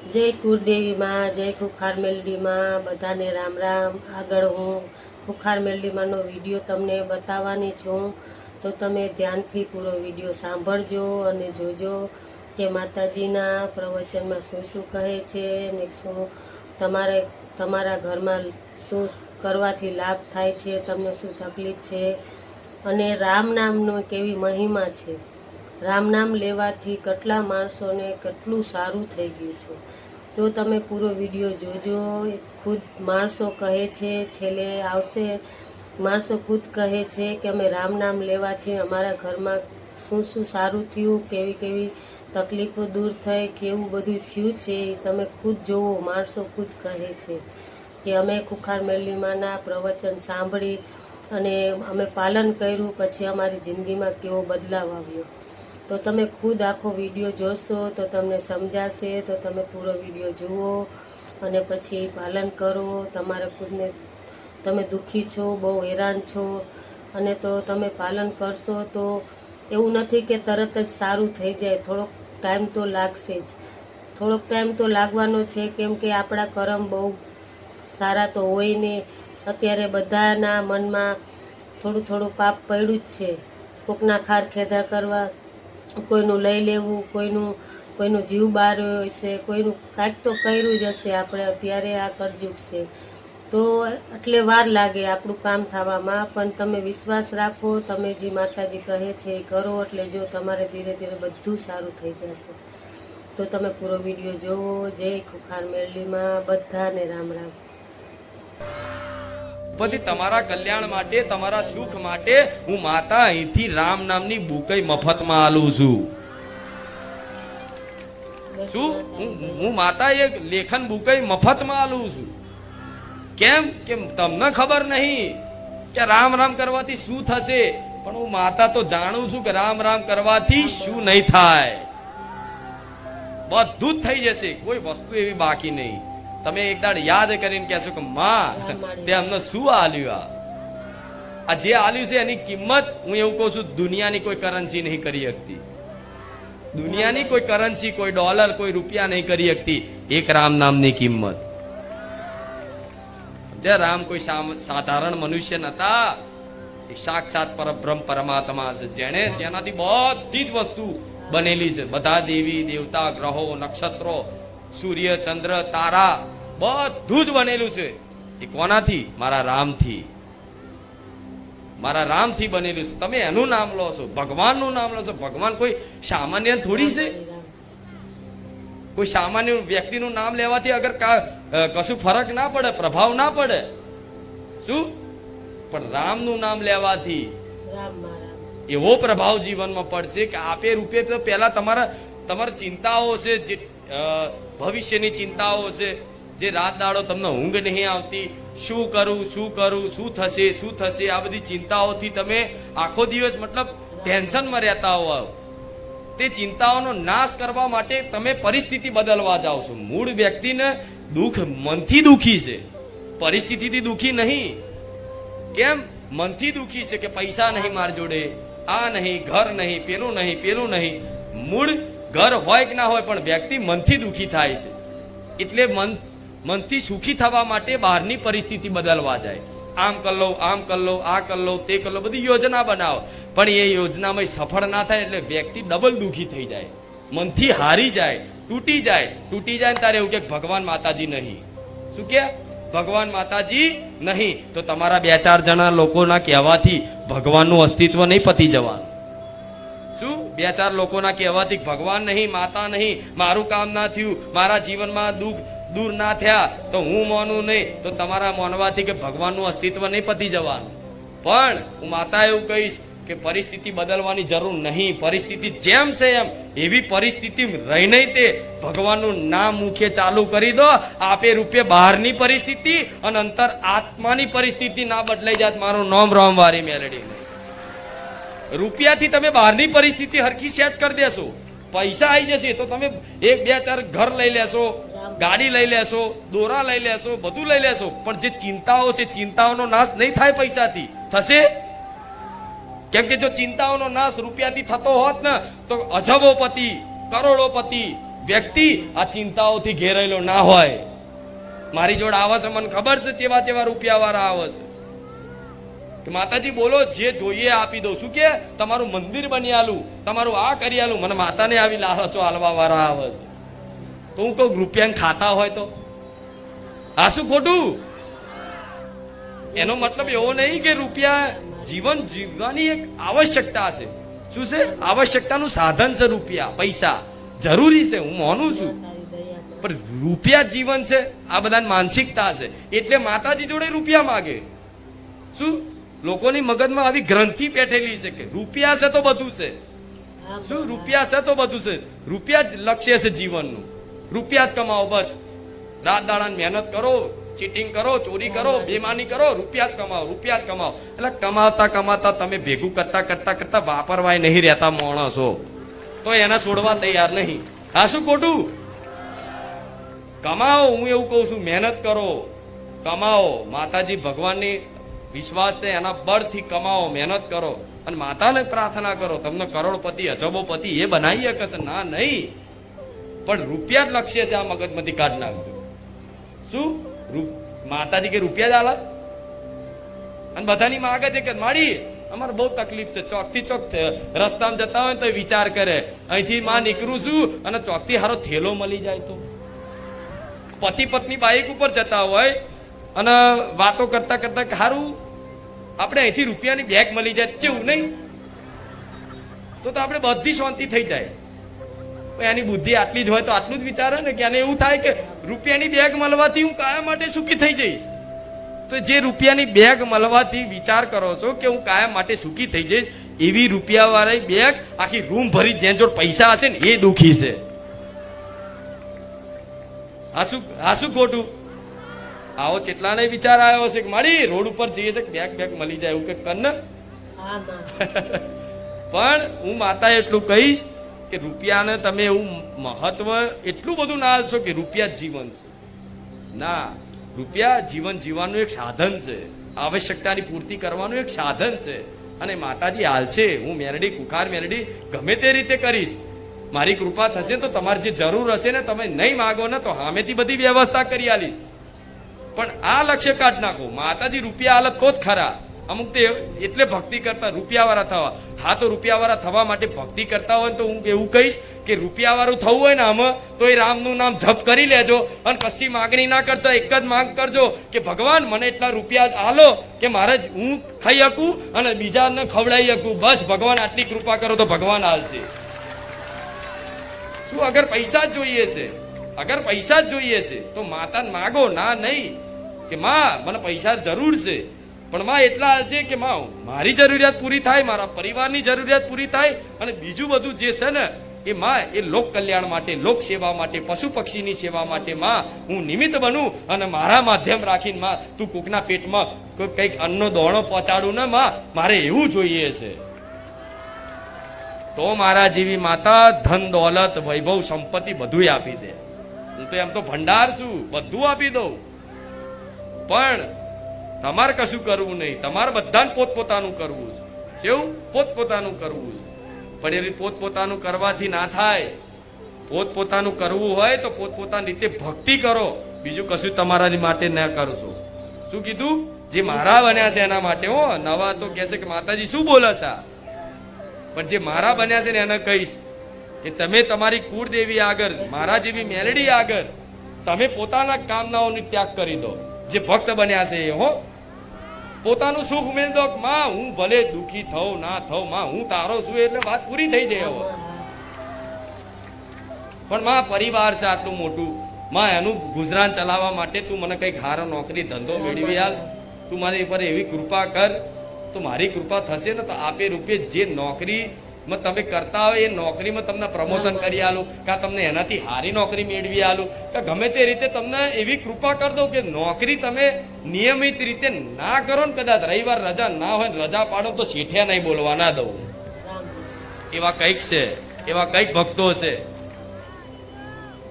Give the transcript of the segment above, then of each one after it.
જય કુળદેવી માં, જય ખુખાર મેલડી માં, બધાને રામ રામ। આગળ હું ખુખાર મેલડી માનો વિડીયો તમને બતાવવાની છું, તો તમે ધ્યાનથી પૂરો વિડીયો સાંભળજો અને જોજો કે માતાજીના પ્રવચનમાં શું શું કહે છે ને શું તમારા ઘરમાં શું કરવાથી લાભ થાય છે, તમને શું તકલીફ છે, અને રામ નામનો કેવી મહિમા છે। રામ નામ લેવાથી કેટલા માણસોને કેટલું સારું થઈ ગયું છે। તો તમે પૂરો વિડીયો જોજો। ખુદ માણસો કહે છે, છેલ્લે આવશે માણસો ખુદ કહે છે કે અમે રામ નામ લેવાથી અમારા ઘરમાં શું શું સારું થયું, કેવી કેવી તકલીફો દૂર થઈ, કેવું બધું થયું છે એ તમે ખુદ જોવો। માણસો ખુદ કહે છે કે અમે ખુખાર મેલડી માના પ્રવચન સાંભળી અને અમે પાલન કર્યું, પછી અમારી જિંદગીમાં કેવો બદલાવ આવ્યો। તો તમે ખુદ આખો વિડીયો જોશો તો તમને સમજાશે। તો તમે પૂરો વિડીયો જુઓ અને પછી પાલન કરો। તમારા ખુદને તમે દુઃખી છો, બહુ હેરાન છો, અને તો તમે પાલન કરશો તો એવું નથી કે તરત જ સારું થઈ જાય, થોડોક ટાઈમ તો લાગશે જ। થોડોક ટાઈમ તો લાગવાનો છે, કેમ કે આપણા કર્મ બહુ સારા તો હોય ને। અત્યારે બધાના મનમાં થોડું થોડું પાપ પડ્યું જ છે। કોકના ખાર ખેદા કરવા, કોઈનું લઈ લેવું, કોઈનું જીવ બાર્યો હશે, કોઈનું કાંઈક તો કર્યું જ હશે। આપણે અત્યારે આ કળયુગ છે તો એટલે વાર લાગે આપણું કામ થવામાં, પણ તમે વિશ્વાસ રાખો, તમે જે માતાજી કહે છે એ કરો, એટલે જો તમારે ધીરે ધીરે બધું સારું થઈ જશે। તો તમે પૂરો વિડીયો જોવો। જય ખુખાર મેલડીમાં, બધાને રામ રામ। પછી તમારા કલ્યાણ માટે, તમારા સુખ માટે હું માતા અહીંથી રામ નામની બુકઈ મફતમાં આલું છું। શું હું માતા એક લેખન બુકઈ મફતમાં આલું છું। કેમ કે તમને ખબર નહીં કે રામ રામ કરવાથી શું થશે, પણ હું માતા તો જાણું છું કે રામ રામ કરવાથી શું નહીં થાય, બધું જ થઈ જશે, કોઈ વસ્તુ એવી બાકી નહીં। તમે એક દાડ યાદ કરીને કહેશો કે માં તે અમને શું આલ્યું, આ જે આલ્યું છે એની કિંમત હું એવું કહું છું દુનિયાની કોઈ કરન્સી નહીં કરી શકતી। દુનિયાની કોઈ કરન્સી, કોઈ ડોલર, કોઈ રૂપિયા નહીં કરી શકતી એક રામ નામની કિંમત। જે રામ કોઈ સાધારણ મનુષ્ય નતા, એ સાક્ષાત પરબ્રહ્મ પરમાત્મા છે, જેનાથી બધી જ વસ્તુ બનેલી છે। બધા દેવી દેવતા, ગ્રહો, નક્ષત્રો, સૂર્ય, ચંદ્ર, તારા બધું જ બનેલું છે। એ કોનાથી? મારા રામથી। મારા રામથી બનેલું છે। તમે એનું નામ લો છો, ભગવાનનું નામ લો છો। ભગવાન કોઈ સામાન્ય થોડી છે? કોઈ સામાન્ય વ્યક્તિનું નામ લેવાથી અગર કશું ફરક ના પડે, પ્રભાવ ના પડે, શું? પણ રામનું નામ લેવાથી એવો પ્રભાવ જીવનમાં પડશે કે આપે રૂપે તો પહેલા તમારા ચિંતાઓ છે, જે ભવિષ્યની ચિંતાઓ છે, જે રાત દાડો તમને ઊંઘ નહીં આવતી, શું કરું, શું થશે, આ બધી ચિંતાઓથી તમે આખો દિવસ મતલબ ટેન્શનમાં રહેતા હોવ, તે ચિંતાઓનો નાશ કરવા માટે તમે પરિસ્થિતિ બદલવા જાઓ છો। મૂળ વ્યક્તિને દુઃખ મનથી દુઃખી છે, પરિસ્થિતિથી દુઃખી નહીં। કેમ મનથી દુઃખી છે કે પૈસા નહીં મારી જોડે, આ નહીં, ઘર નહીં, પેલું નહીં। મૂળ ઘર હોય કે ના હોય, પણ વ્યક્તિ મનથી દુઃખી થાય છે, એટલે મનથી સુખી થવા માટે બહારની પરિસ્થિતિ બદલવા જાય। આમ કર લો, આ કર લો, તે કર લો, બધી યોજના બનાવો, પણ એ યોજનામાં સફળ ના થાય એટલે વ્યક્તિ ડબલ દુઃખી થઈ જાય, મનથી હારી જાય, તૂટી જાય ને તારે એવું કે ભગવાન માતાજી નહીં। શું કે ભગવાન માતાજી નહીં? તો તમારા 2-4 જણા લોકોના કહેવાથી ભગવાનનું અસ્તિત્વ નહીં પતી જવાનું। શું? 2-4 લોકોના કહેવાથી ભગવાન નહીં, માતા નહીં, મારું કામ ના થયું, મારા જીવનમાં દુઃખ દૂર ના થયા તો હું માનું નહીં, તો તમારા માનવાથી કે ભગવાનનું અસ્તિત્વ નહીં પતી જવાનું। પણ હું માતા એવું કહીશ કે પરિસ્થિતિ બદલવાની જરૂર નહીં, પરિસ્થિતિ જેમ છે એમ એવી પરિસ્થિતિ રહી નહીં, તે ભગવાનનું નામ મુખે ચાલુ કરી દો, આપે રૂપે બહારની પરિસ્થિતિ અને અંતર આત્માની પરિસ્થિતિ ના બદલાઈ જાત, મારું નામ રામવારી મેલડી નહીં। રૂપિયાથી તમે બહારની પરિસ્થિતિ હરખી સેટ કરી દેશો, પૈસા આવી જશે તો તમે 1-2-4 ઘર લઈ લેશો, ગાડી લઈ લેશો, દોરા લઈ લેશો, બધું લઈ લેશો, પણ જે ચિંતાઓ છે, ચિંતાઓનો નાશ નહીં થાય પૈસાથી, થશે? કેમ કે જો ચિંતાઓનો નાશ રૂપિયાથી થતો હોત ને તો અજબોપતિ, કરોડોપતિ, વ્યક્તિ આ ચિંતાઓથી ઘેરાયેલો ના હોય. મારી જોડે આવે છે, મને ખબર છે ચેવા ચેવા રૂપિયા વાળા આવે છે કે માતાજી બોલો જે જોઈએ આપી દઉં. શું કે તમારું મંદિર બની આલું, તમારું આ કરી આલું. મને માતાને આવી લાલચો હાલવા વાળા આવે છે. તો હું કહું રૂપિયા ખાતા હોય તો આ શું ખોટું? એનો મતલબ એવો નહીં કે રૂપિયા જીવન જીવવાની એક આવશ્યકતા છે. શું છે? આવશ્યકતાનું સાધન છે રૂપિયા, પૈસા જરૂરી છે, હું માનું છું. પણ રૂપિયા જીવન છે, આ બધાની માનસિકતા છે. એટલે માતાજી જોડે રૂપિયા માગે. શું? લોકોની મગજમાં આવી ગ્રંથિ બેઠેલી છે કે રૂપિયા છે તો બધું છે. શું? રૂપિયા છે તો બધું છે. રૂપિયા જ લક્ષ્ય છે જીવનનું. રૂપિયા જ કમાઓ બસ. રાત દાડા મહેનત કરો, ચીટિંગ કરો, ચોરી કરો, બેમાની કરો, રૂપિયા જ કમાઓ, રૂપિયા જ કમાઓ. એટલે કમાતા કમાતા તમે ભેગું કરતા કરતા કરતા વાપરવાય નહીં રહેતા માણસો, તો એને છોડવા તૈયાર નહીં. આ શું ખોટું? કમાઓ, હું એવું કહું છું, મહેનત કરો, કમાઓ. માતાજી ભગવાનની વિશ્વાસ ને એના બળથી કમાઓ, મહેનત કરો અને માતાને પ્રાર્થના કરો તમને કરોડપતિ અજબોપતિ એ બનાવી શકે છે. ના નહીં, પણ રૂપિયા જ લક્ષ્ય છે. આ મગજમાંથી કાઢ નાખજો. શું? માતાજી કે રૂપિયા જ આલા અને બધાની માગે છે કે માડી અમારે બહુ તકલીફ છે. ચોક થી ચોક રસ્તામાં જતા હોય તો વિચાર કરે અહીંથી માં નીકળું છું અને ચોક થી હારો થેલો મળી જાય તો. પતિ પત્ની બાઈક ઉપર જતા હોય અને વાતો કરતા કરતા હારું આપણે અહીંથી રૂપિયાની બેગ મળી જાય કેવું નહીં? તો આપણે બધી શાંતિ થઈ જાય. એની બુદ્ધિ આટલી જ હોય તો આટલું જ વિચારે ને કે આને એવું થાય કે રૂપિયાની બેગ મળવાથી હું કાયમ માટે સુખી થઈ જઈશ. તો જે રૂપિયાની બેગ મળવાથી વિચાર કરો છો કે હું કાયમ માટે સુખી થઈ જઈશ, એવી રૂપિયા વાળી બેગ આખી રૂમ ભરી જેન જોડ પૈસા હશે ને એ દુખી છે. આ શું ખોટું? આવો ચેટલાને વિચાર આવ્યો છે કે મારી રોડ ઉપર જઈએ છે બેગ બેગ મળી જાય એવું કે કર ને. પણ હું માતા એટલું કહીશ કે રૂપિયાને તમે એવું મહત્વ એટલું બધું ના આલશો કે રૂપિયા જીવન છે. ના, રૂપિયા જીવન જીવવાનું એક સાધન છે, આવશ્યકતાની પૂર્તિ કરવાનું એક સાધન છે. અને માતાજી હાલશે. હું મેરડી કુખાર મેરડી ગમે તે રીતે કરીશ. મારી કૃપા થશે તો તમારે જે જરૂર હશે ને તમે નહીં માગો ને તો સામેથી બધી વ્યવસ્થા કરી આલીશ. પણ આ લક્ષ્ય કાઢ નાખો માતાજી રૂપિયા હાલત તો જ ખરા. અમુક તે એટલે ભક્તિ કરતા રૂપિયાવાળા થવા. હા, તો રૂપિયાવાળા થવા માટે ભક્તિ કરતા હોય તો હું એવું કહીશ કે રૂપિયાવાળું થવું હોય ને આમાં તો એ રામનું નામ જપ કરી લેજો અને કશી માગણી ના કરતા એક જ માંગ કરજો કે ભગવાન મને એટલા રૂપિયા આલો કે મારે હું ખાઈ શકું અને બીજાને ખવડાવી શકું. બસ ભગવાન આટલી કૃપા કરો તો ભગવાન હાલશે. શું? અગર પૈસા જ જોઈએ છે, અગર પૈસા જ જોઈએ છે તો માતાને માગો. ના નહીં કે માં મને પૈસા જરૂર છે, પણ માં એટલા છે કે માં મારી જરૂરિયાત પૂરી થાય, મારા પરિવારની જરૂરિયાત પૂરી થાય અને બીજું બધું જે છે ને એ માં એ લોક કલ્યાણ માટે, લોક સેવા માટે, પશુ પક્ષીની સેવા માટે માં હું નિમિત્ત બનું અને મારા માધ્યમ રાખીને માં તું કોકના પેટમાં કંઈક અન્નનો દોણો પહોંચાડું ને માં, મારે એવું જોઈએ છે. તો મારા જેવી માતા ધન દોલત વૈભવ સંપત્તિ બધું આપી દે. હું તો એમ તો ભંડાર છું, બધું આપી દઉં. પણ તમારે કશું કરવું નહીં, તમારે બધાને પોતપોતાનું કરવું છે. કેવું? પોતપોતાનું કરવું છે. પણ એ પોતપોતાનું કરવાથી ના થાય. પોતપોતાનું કરવું હોય તો પોતપોતાની રીતે ભક્તિ કરો, બીજું કશું તમારા માટે ના કરશો. શું કીધું? જે મારા બન્યા છે એના માટે. હો, નવા તો કહે છે કે માતાજી શું બોલે છે, પણ જે મારા બન્યા છે ને એને કહીશ કે તમે તમારી કુળદેવી આગળ, મારા જેવી મેલડી આગળ તમે પોતાના કામનાઓની ત્યાગ કરી દો. જે ભક્ત બન્યા છે એ હો પોતાનું સુખ મેળ દો. માં હું ભલે દુખી થઉં ના થઉં, માં હું તારો છું એટલે વાત પૂરી થઈ જાય. હવે પણ માં પરિવાર છે આટલું મોટું, માં એનું ગુજરાન ચલાવવા માટે તું મને કઈક સારો નોકરી ધંધો મેળવી આલ, તું મારી પર એવી કૃપા કર. તો મારી કૃપા થશે ને તો આપે રૂપે જે નોકરી તમે કરતા હોય એ નોકરીમાં તમને પ્રમોશન કરી આલું, કાં તમને એનાથી સારી નોકરી મેળવી આલું, કે ગમે તે રીતે તમને એવી કૃપા કરી દઉં કે નોકરી તમે નિયમિત રીતે ના કરો ને, કદાચ રવિવાર રજા ના હોય રજા પાડો તો શેઠિયા નહીં બોલવા ના દઉં. એવા કંઈક છે, એવા કંઈક ભક્તો છે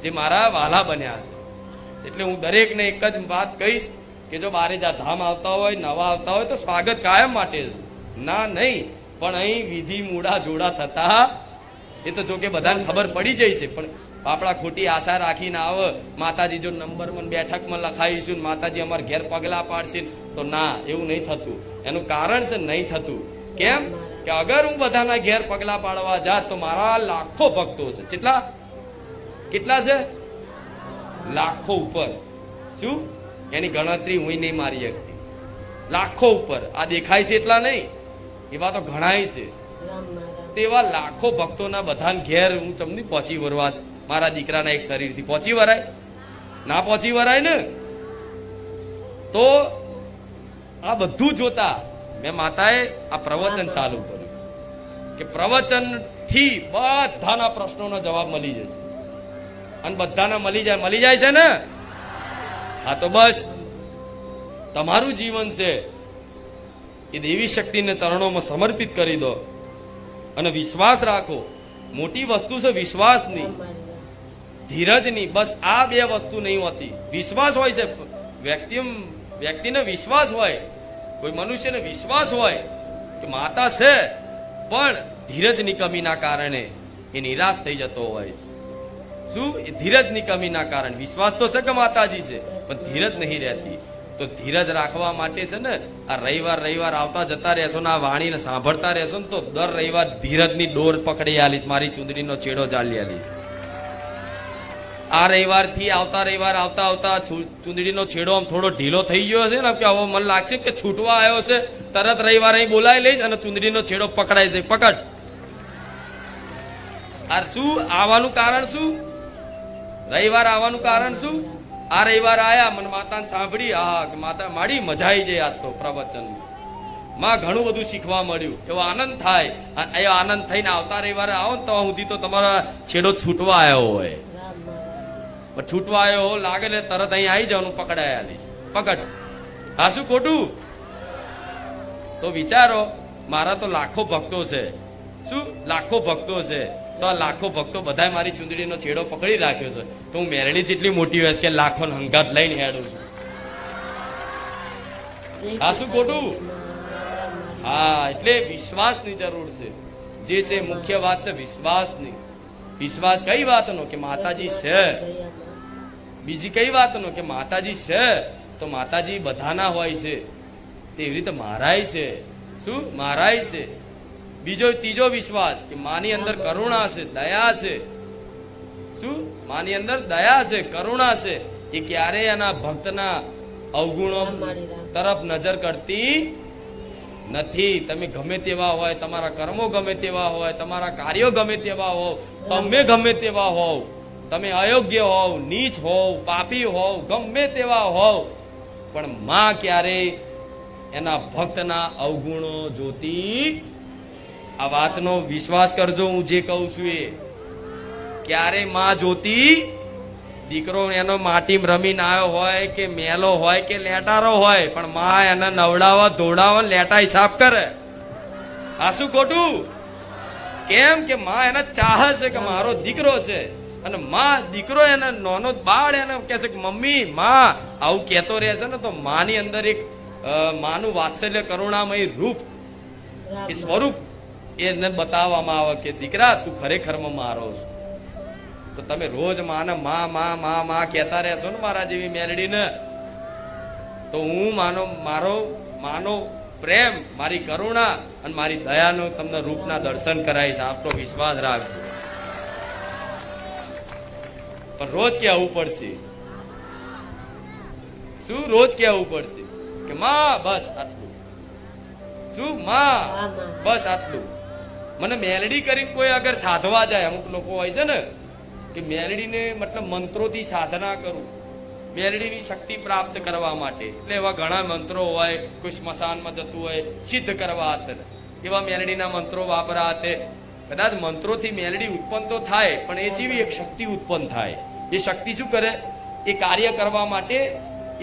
જે મારા વાલા બન્યા છે. એટલે હું દરેકને એક જ વાત કહીશ કે જો બારે જા ધામ આવતા હોય, નવા આવતા હોય તો સ્વાગત કાયમ માટે છે. ના નહીં, પણ અહીં વિધિ મૂડા જોડા થતા એ તો જો કે બધાને ખબર પડી જાય છે. પણ આપણા ખોટી આશા રાખીને આવે માતાજી જો નંબર મને બેઠકમાં લખાવીશું માતાજી અમારે ઘેર પગલા પાડશે તો ના, એવું નહીં થતું. એનું કારણ છે નહીં થતું. કેમ કે અગર હું બધાના ઘેર પગલા પાડવા જાત તો મારા લાખો ભક્તો છે. કેટલા છે? લાખો ઉપર. શું એની ગણતરી હું નહીં મારી શકતી. લાખો ઉપર. આ દેખાય છે એટલા નહીં, એવા તો ઘણાય છે. તેવા લાખો ભક્તોના બધાને ઘેર હું ચમની પહોંચી વરવા મારા દીકરાના એક શરીરથી પહોંચી વરાય? ના પહોંચી વરાય ને. તો આ બધું જોતા મેં માતાએ આ પ્રવચન ચાલુ કર્યું કે પ્રવચન થી બધાના પ્રશ્નોનો જવાબ મળી જશે. અને બધાના મળી જાય છે ને? હા, તો બસ તમારું જીવન છે એ દેવી શક્તિને ચરણોમાં સમર્પિત કરી દો અને વિશ્વાસ રાખો. મોટી વસ્તુ છે વિશ્વાસની, ધીરજની. બસ આ બે વસ્તુ નહીં હોતી. વિશ્વાસ હોય છે વ્યક્તિને વિશ્વાસ હોય, કોઈ મનુષ્યને વિશ્વાસ હોય કે માતા છે, પણ ધીરજની કમીના કારણે એ નિરાશ થઈ જતો હોય. શું? એ ધીરજની કમીના કારણે. વિશ્વાસ તો છે કે માતાજી છે, પણ ધીરજ નહીં રહેતી. તો ધીરજ રાખવા માટે છે ને આ રવિવાર આવતા જતા રહેશો ને આ વાણીને સાંભળતા રહેશો ને તો દર રવિવાર ધીરજની ડોર પકડી આલીશ, મારી ચૂંદડીનો છેડો ચાલી આલીશ. આ રવિવારથી આવતા રવિવાર આવતા ચૂંદડીનો છેડો આમ થોડો ઢીલો થઈ ગયો છે ને કે હવે મને લાગશે કે છૂટવા આવ્યો છે, તરત રવિવાર અહીં બોલાવી લઈશ અને ચૂંદડીનો છેડો પકડાઈ જાય. પકડ. આ શું આવવાનું કારણ? શું રવિવાર આવવાનું કારણ? શું? આ રવિવાર આયા, મને માતાને સાંભળી, હા માતા માડી મજા આવી જાય. આજ તો પ્રવચન માં ઘણું બધું શીખવા મળ્યું, એવો આનંદ થાય. એવો આનંદ થઈને આવતા રવિવારે આવો ને તો સુધી તો તમારા છેડો છૂટવા આવ્યો હોય, પણ છૂટવા આવ્યો લાગે ને તરત અહીં આવી જવાનું, પકડાયા લઈશ. પકડ. હા, શું ખોટું? તો વિચારો, મારા તો લાખો ભક્તો છે. શું? લાખો ભક્તો છે. તો આ લાખો ભક્તો બધા મારી ચૂંદડીનો છેડો પકડી રાખ્યો છે. તો હું મેરડી જેટલી મોટી હોય કે લાખો હંગાત લઈને હેડું છું. હા, શું ખોટું? હા, એટલે વિશ્વાસની જરૂર છે. જે છે મુખ્ય વાત છે વિશ્વાસની. વિશ્વાસ કઈ વાતનો? કે માતાજી છે. બીજી કઈ વાતનો? કે માતાજી છે તો માતાજી બધાના હોય છે, તેવી રીતે મારાય છે. શું? મારાય છે. ત્રીજો વિશ્વાસ કે માની અંદર કરુણા છે, દયા છે. શું? માની અંદર દયા છે, કરુણા છે. એ ક્યારેય એના ભક્તના અવગુણો તરફ નજર કરતી નથી. તમે ગમે તેવા હોય, તમારા કર્મો ગમે તેવા હોય, તમારા કાર્યો ગમે તેવા હોવ, તમે ગમે તેવા હોવ, તમે અયોગ્ય હોવ, નીચ હોવ, પાપી હોવ, ગમે તેવા હોવ, પણ માં ક્યારેય એના ભક્તના અવગુણો જોતી. આ વાતનો વિશ્વાસ કરજો, હું જે કહું છું એ. ક્યારે માં જોતી? દીકરો એનો માટીમાં રમીને આવ્યો હોય કે મેલો હોય કે લેટારો હોય, પણ માં એને નવડાવવા ધોડાવવા લેટા હિસાબ કરે. આ શું ખોટું? કેમ કે માં એને ચાહે છે કે મારો દીકરો છે. અને માં દીકરો એને નાનો બાળ એને કહે છે કે મમ્મી માં આવું કહેતો રહે છે ને, તો માની અંદર એક માનું વાત્સલ્ય કરુણામય રૂપ, એ સ્વરૂપ એને બતાવવામાં આવે કે દીકરા તું ખરેખરમાં મારો છો. તો તમે રોજ માને માં માં માં માં કહેતા રહેશો ને મારા જેવી મેલડીને, તો હું માનો પ્રેમ, મારી કરુણા અને મારી દયાનો તમને રૂપના દર્શન કરાવીશ. આપણો વિશ્વાસ રાખજો. પણ રોજ કહેવું પડશે. શું? રોજ કહેવું પડશે કે માં બસ આટલું. શું? માં બસ આટલું. મને મેલડી કરીને કોઈ અગર સાધવા જાય, અમુક લોકો હોય છે ને કે મેલડીને મતલબ મંત્રોથી સાધના કરું, મેલડીની શક્તિ પ્રાપ્ત કરવા માટે. એટલે એવા ઘણા મંત્રો હોય, કોઈ સ્મશાનમાં જતું હોય સિદ્ધ કરવા હાથે, એવા મેલડીના મંત્રો વાપરા હાથે. કદાચ મંત્રોથી મેલડી ઉત્પન્ન તો થાય, પણ એ જેવી એક શક્તિ ઉત્પન્ન થાય. એ શક્તિ શું કરે? એ કાર્ય કરવા માટે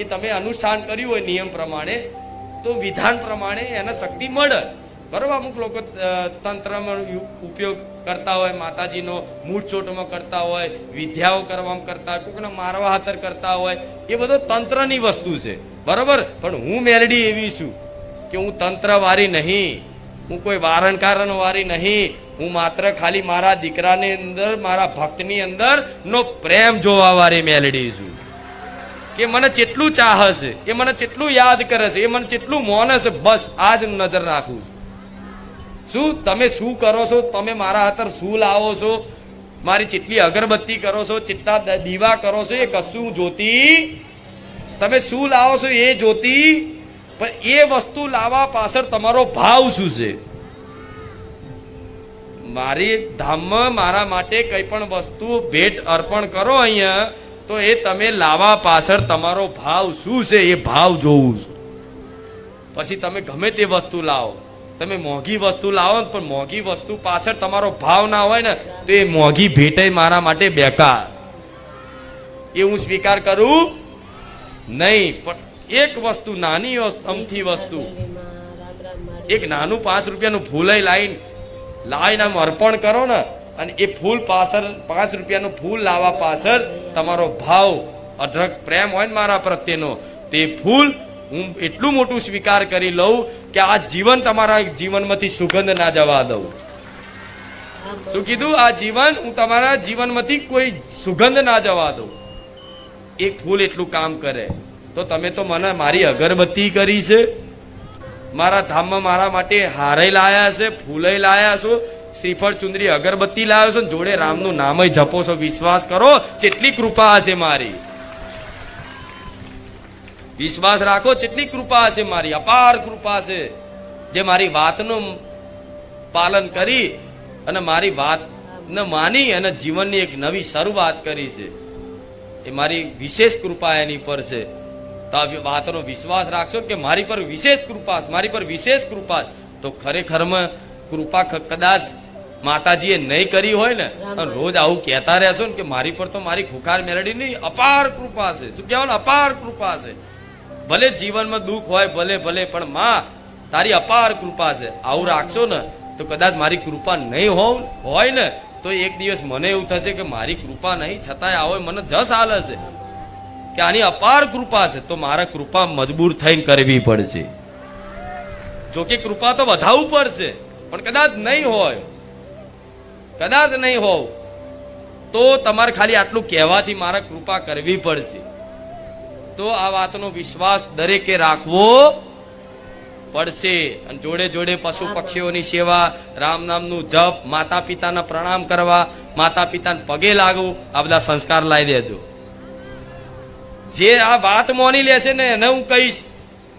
એ તમે અનુષ્ઠાન કર્યું હોય નિયમ પ્રમાણે, તો વિધાન પ્રમાણે એને શક્તિ મળે. બરોબર? અમુક લોકો તંત્રમાં ઉપયોગ કરતા હોય, માતાજીનો મૂળચોટમાં કરતા હોય, વિદ્યાઓ કરવામાં કરતા હોય, કોકને મારવા હાથર કરતા હોય. એ બધો તંત્રની વસ્તુ છે. બરોબર? પણ હું મેલડી એવી છું કે હું તંત્ર વાળી નહીં, હું કોઈ વારણ કારણ વાળી નહીં, હું માત્ર ખાલી મારા દીકરાની અંદર, મારા ભક્તની અંદર નો પ્રેમ જોવા વાળી મેલડી છું, કે મને કેટલું ચાહે છે, એ મને કેટલું યાદ કરે છે, એ મને કેટલું મોને છે, બસ આ જ નજર રાખું. શું તમે શું કરો છો? તમે મારા હાથર શું લાવો છો? મારી કેટલી અગરબત્તી કરો છો, કેટલા દીવા કરો છો, એ કશું જોતી. તમે શું લાવો છો એ જોતી, પણ એ વસ્તુ લાવવા પાછળ તમારો ભાવ શું છે? મારી ધામમાં મારા માટે કઈ પણ વસ્તુ ભેટ અર્પણ કરો અહીંયા, તો એ તમે લાવવા પાછળ તમારો ભાવ શું છે એ ભાવ જોવું છે. પછી તમે ગમે તે વસ્તુ લાવો, તમે મોંઘી વસ્તુ લાવો ને પણ મોંઘી વસ્તુ પાછળ તમારો ભાવ ના હોય ને તો એ મોંઘી ભેટ મારા માટે બેકાર. એ હું સ્વીકાર કરું નહીં. પણ એક વસ્તુ, નાની અમથી વસ્તુ, એક નાનું 5 રૂપિયાનું ફૂલ લાવીને આમ અર્પણ કરો ને, અને એ ફૂલ પાછળ 5 રૂપિયાનું ફૂલ લાવવા પાછળ તમારો ભાવ, અઢળક પ્રેમ હોય ને મારા પ્રત્યેનો, તે ફૂલ હું એટલું મોટું સ્વીકાર કરી લઉં કે આ જીવન તમારા જીવનમાંથી સુગંધ ના જવા દઉં. શું કીધું? આ જીવન હું તમારા જીવનમાંથી કોઈ સુગંધ ના જવા દઉં. એક ફૂલ એટલું કામ કરે. તો તમે તો મને મારી અગરબત્તી કરી છે, મારા ધામમાં મારા માટે હારે લાયા છે, ફૂલે લાયા છો, શ્રીફળ ચુંદરી અગરબત્તી લાવ્યો છો, જોડે રામનું નામય જપો છો. વિશ્વાસ કરો કેટલી કૃપા હશે મારી. વિશ્વાસ રાખો કેટલી કૃપા હશે મારી, અપાર કૃપા છે. જે મારી વાતનું પાલન કરી અને મારી વાતને માની અને જીવનની એક નવી શરૂઆત કરી છે. એ મારી વિશેષ કૃપા એની પર છે. તો આ વાતનો વિશ્વાસ રાખશો કે મારી પર વિશેષ કૃપા, મારી પર વિશેષ કૃપા, તો ખરેખરમાં કૃપા કદાચ માતાજીએ નહીં કરી હોય ને, રોજ આવું કહેતા રહેશો ને કે મારી પર તો મારી ખુખાર મેલડી નહીં, અપાર કૃપા છે. શું કહેવાય ને? અપાર કૃપા છે. ભલે જીવનમાં દુઃખ હોય, ભલે ભલે, પણ માં તારી અપાર કૃપા છે. આવું રાખશો ને તો કદાચ મારી કૃપા નહીં હોય ને તો એક દિવસ મને એવું થશે કે મારી કૃપા નહીં છતાંય આવો મને જસ હાલે છે કે આની અપાર કૃપા છે, તો મારા કૃપા મજબૂર થઈને કરવી પડશે. જોકે કૃપા તો વધાવવું પડશે, પણ કદાચ નહીં હોય, કદાચ નહીં હોવ તો તમારે ખાલી આટલું કહેવાથી મારે કૃપા કરવી પડશે. તો આ વાતનો વિશ્વાસ દરેકે રાખવો પડશે. અને જોડે જોડે પશુ પક્ષીઓની સેવા, રામ નામનું જપ, માતા પિતાના પ્રણામ કરવા, માતા પિતાને પગે લાગવું, આ બધા સંસ્કાર લાવી દેજો. જે આ વાત માની લેશે ને એને હું કહીશ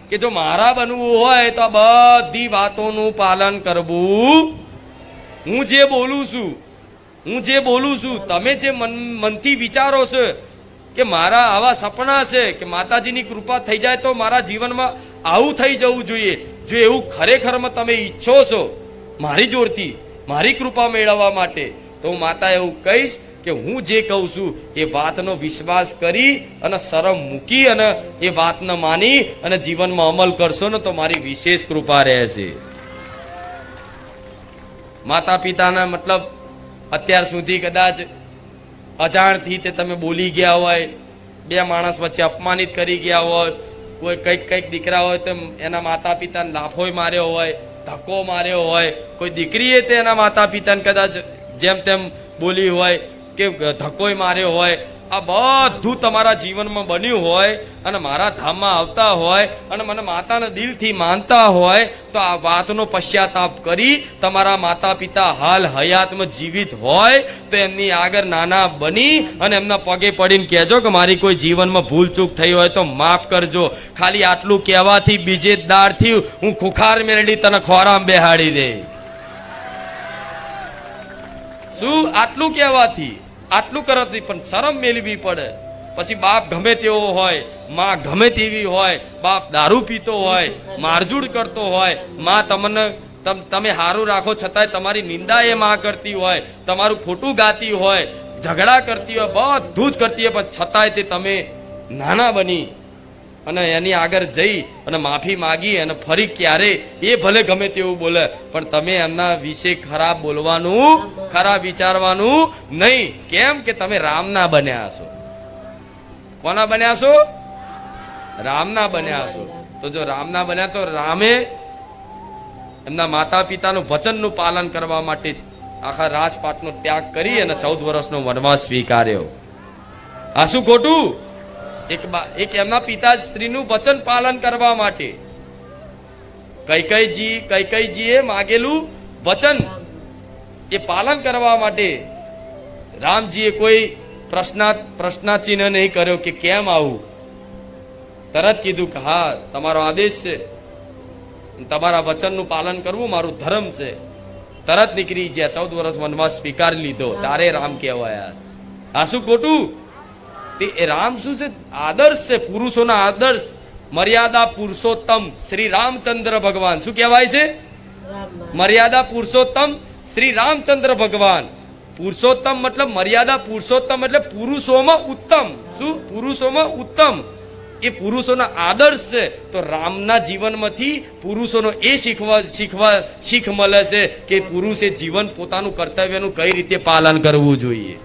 કે જો મારા બનવું હોય તો આ બધી વાતોનું પાલન કરવું. હું જે બોલું છું, તમે જે મનથી વિચારો છો કે મારા આવા સપના છે કે માતાજીની કૃપા થઈ જાય તો મારા જીવનમાં આવું થઈ જવું જોઈએ, જો એવું ખરેખરમાં તમે ઈચ્છો છો મારી જોડથી મારી કૃપા મેળવવા માટે, તો હું માતા એવું કહીશ કે હું જે કહું છું એ વાતનો વિશ્વાસ કરી અને શરમ મૂકી અને એ વાતને માની અને જીવનમાં અમલ કરશો ને તો મારી વિશેષ કૃપા રહેશે. માતા પિતાના મતલબ અત્યાર સુધી કદાચ અજાણથી તે તમે બોલી ગયા હોય, બે માણસ વચ્ચે અપમાનિત કરી ગયા હોય, કોઈ કઈક દીકરા હોય તો એના માતા પિતાને લાફોય માર્યો હોય, ધક્કો માર્યો હોય, કોઈ દીકરીએ તે એના માતા પિતાને કદાચ જેમ તેમ બોલી હોય કે ધક્કોય માર્યો હોય, આ બધું તમારા જીવનમાં બન્યું હોય અને મારા ધામમાં આવતા હોય અને મને માતાના દિલથી માનતા હોય તો આ વાતનો પશ્ચાતાપ કરી તમારા માતા પિતા હાલ હયાતમાં જીવિત હોય તો એમની આગળ નાના બની અને એમના પગે પડીને કહેજો કે મારી કોઈ જીવનમાં ભૂલ ચૂક થઈ હોય તો માફ કરજો. ખાલી આટલું કહેવાથી બીજે દાડથી હું ખુખાર મેળડી તને ખોરામ બેહાડી દે. શું આટલું કહેવાથી? આટલું કરતી પણ શરમ મેળવી પડે. પછી બાપ ગમે તેવો હોય, માં ગમે તેવી હોય, બાપ દારૂ પીતો હોય, મારઝૂડ કરતો હોય, માં તમને તમે સારું રાખો છતાંય તમારી નિંદા એ માં કરતી હોય, તમારું ખોટું ગાતી હોય, ઝઘડા કરતી હોય, બધું જ કરતી હોય, પણ છતાંય તે તમે નાના બની અને એની આગળ જઈ અને માફી માગી અને ફરી ક્યારે એ ભલે ગમે તેવું બોલે પણ તમે એમના વિશે ખરાબ બોલવાનું, ખરાબ વિચારવાનું નહીં. કેમ કે તમે રામના બન્યા છો. કોના બન્યા છો? રામના બન્યા છો. તો જો રામના બન્યા તો રામે એમના માતા પિતાનું વચનનું પાલન કરવા માટે આખા રાજપાટનો ત્યાગ કરી અને 14 વર્ષનો વનવાસ સ્વીકાર્યો. આ શું ખોટું? એક એમના પિતાશ્રીનું વચન પાલન કરવા માટે કૈકેયીજીએ માગેલું વચન એ પાલન કરવા માટે રામજીએ કોઈ પ્રશ્નાચિહ્ન નહીં કર્યો કે કેમ આવું. તરત કીધું કે હા, તમારો આદેશ છે, તમારા વચનનું પાલન કરવું મારું ધર્મ છે. તરત નીકળી ગયા, 14 વર્ષ વનવાસ સ્વીકારી લીધો. તારે રામ કહેવાયા. આ શું ખોટું? તે રામ શું છે? આદર્શ છે, પુરુષોના આદર્શ. મર્યાદા પુરુષોત્તમ શ્રી રામચંદ્ર ભગવાન. શું કહેવાય છે? મર્યાદા પુરુષોત્તમ શ્રી રામચંદ્ર ભગવાન. પુરુષોત્તમ મતલબ મર્યાદા પુરુષોત્તમ એટલે પુરુષોમાં ઉત્તમ. શું? પુરુષોમાં ઉત્તમ. એ પુરુષોના આદર્શ છે. તો રામના જીવનમાંથી પુરુષોનો એ શીખ મળે છે કે પુરુષે જીવન પોતાનું કર્તવ્યનું કઈ રીતે પાલન કરવું જોઈએ.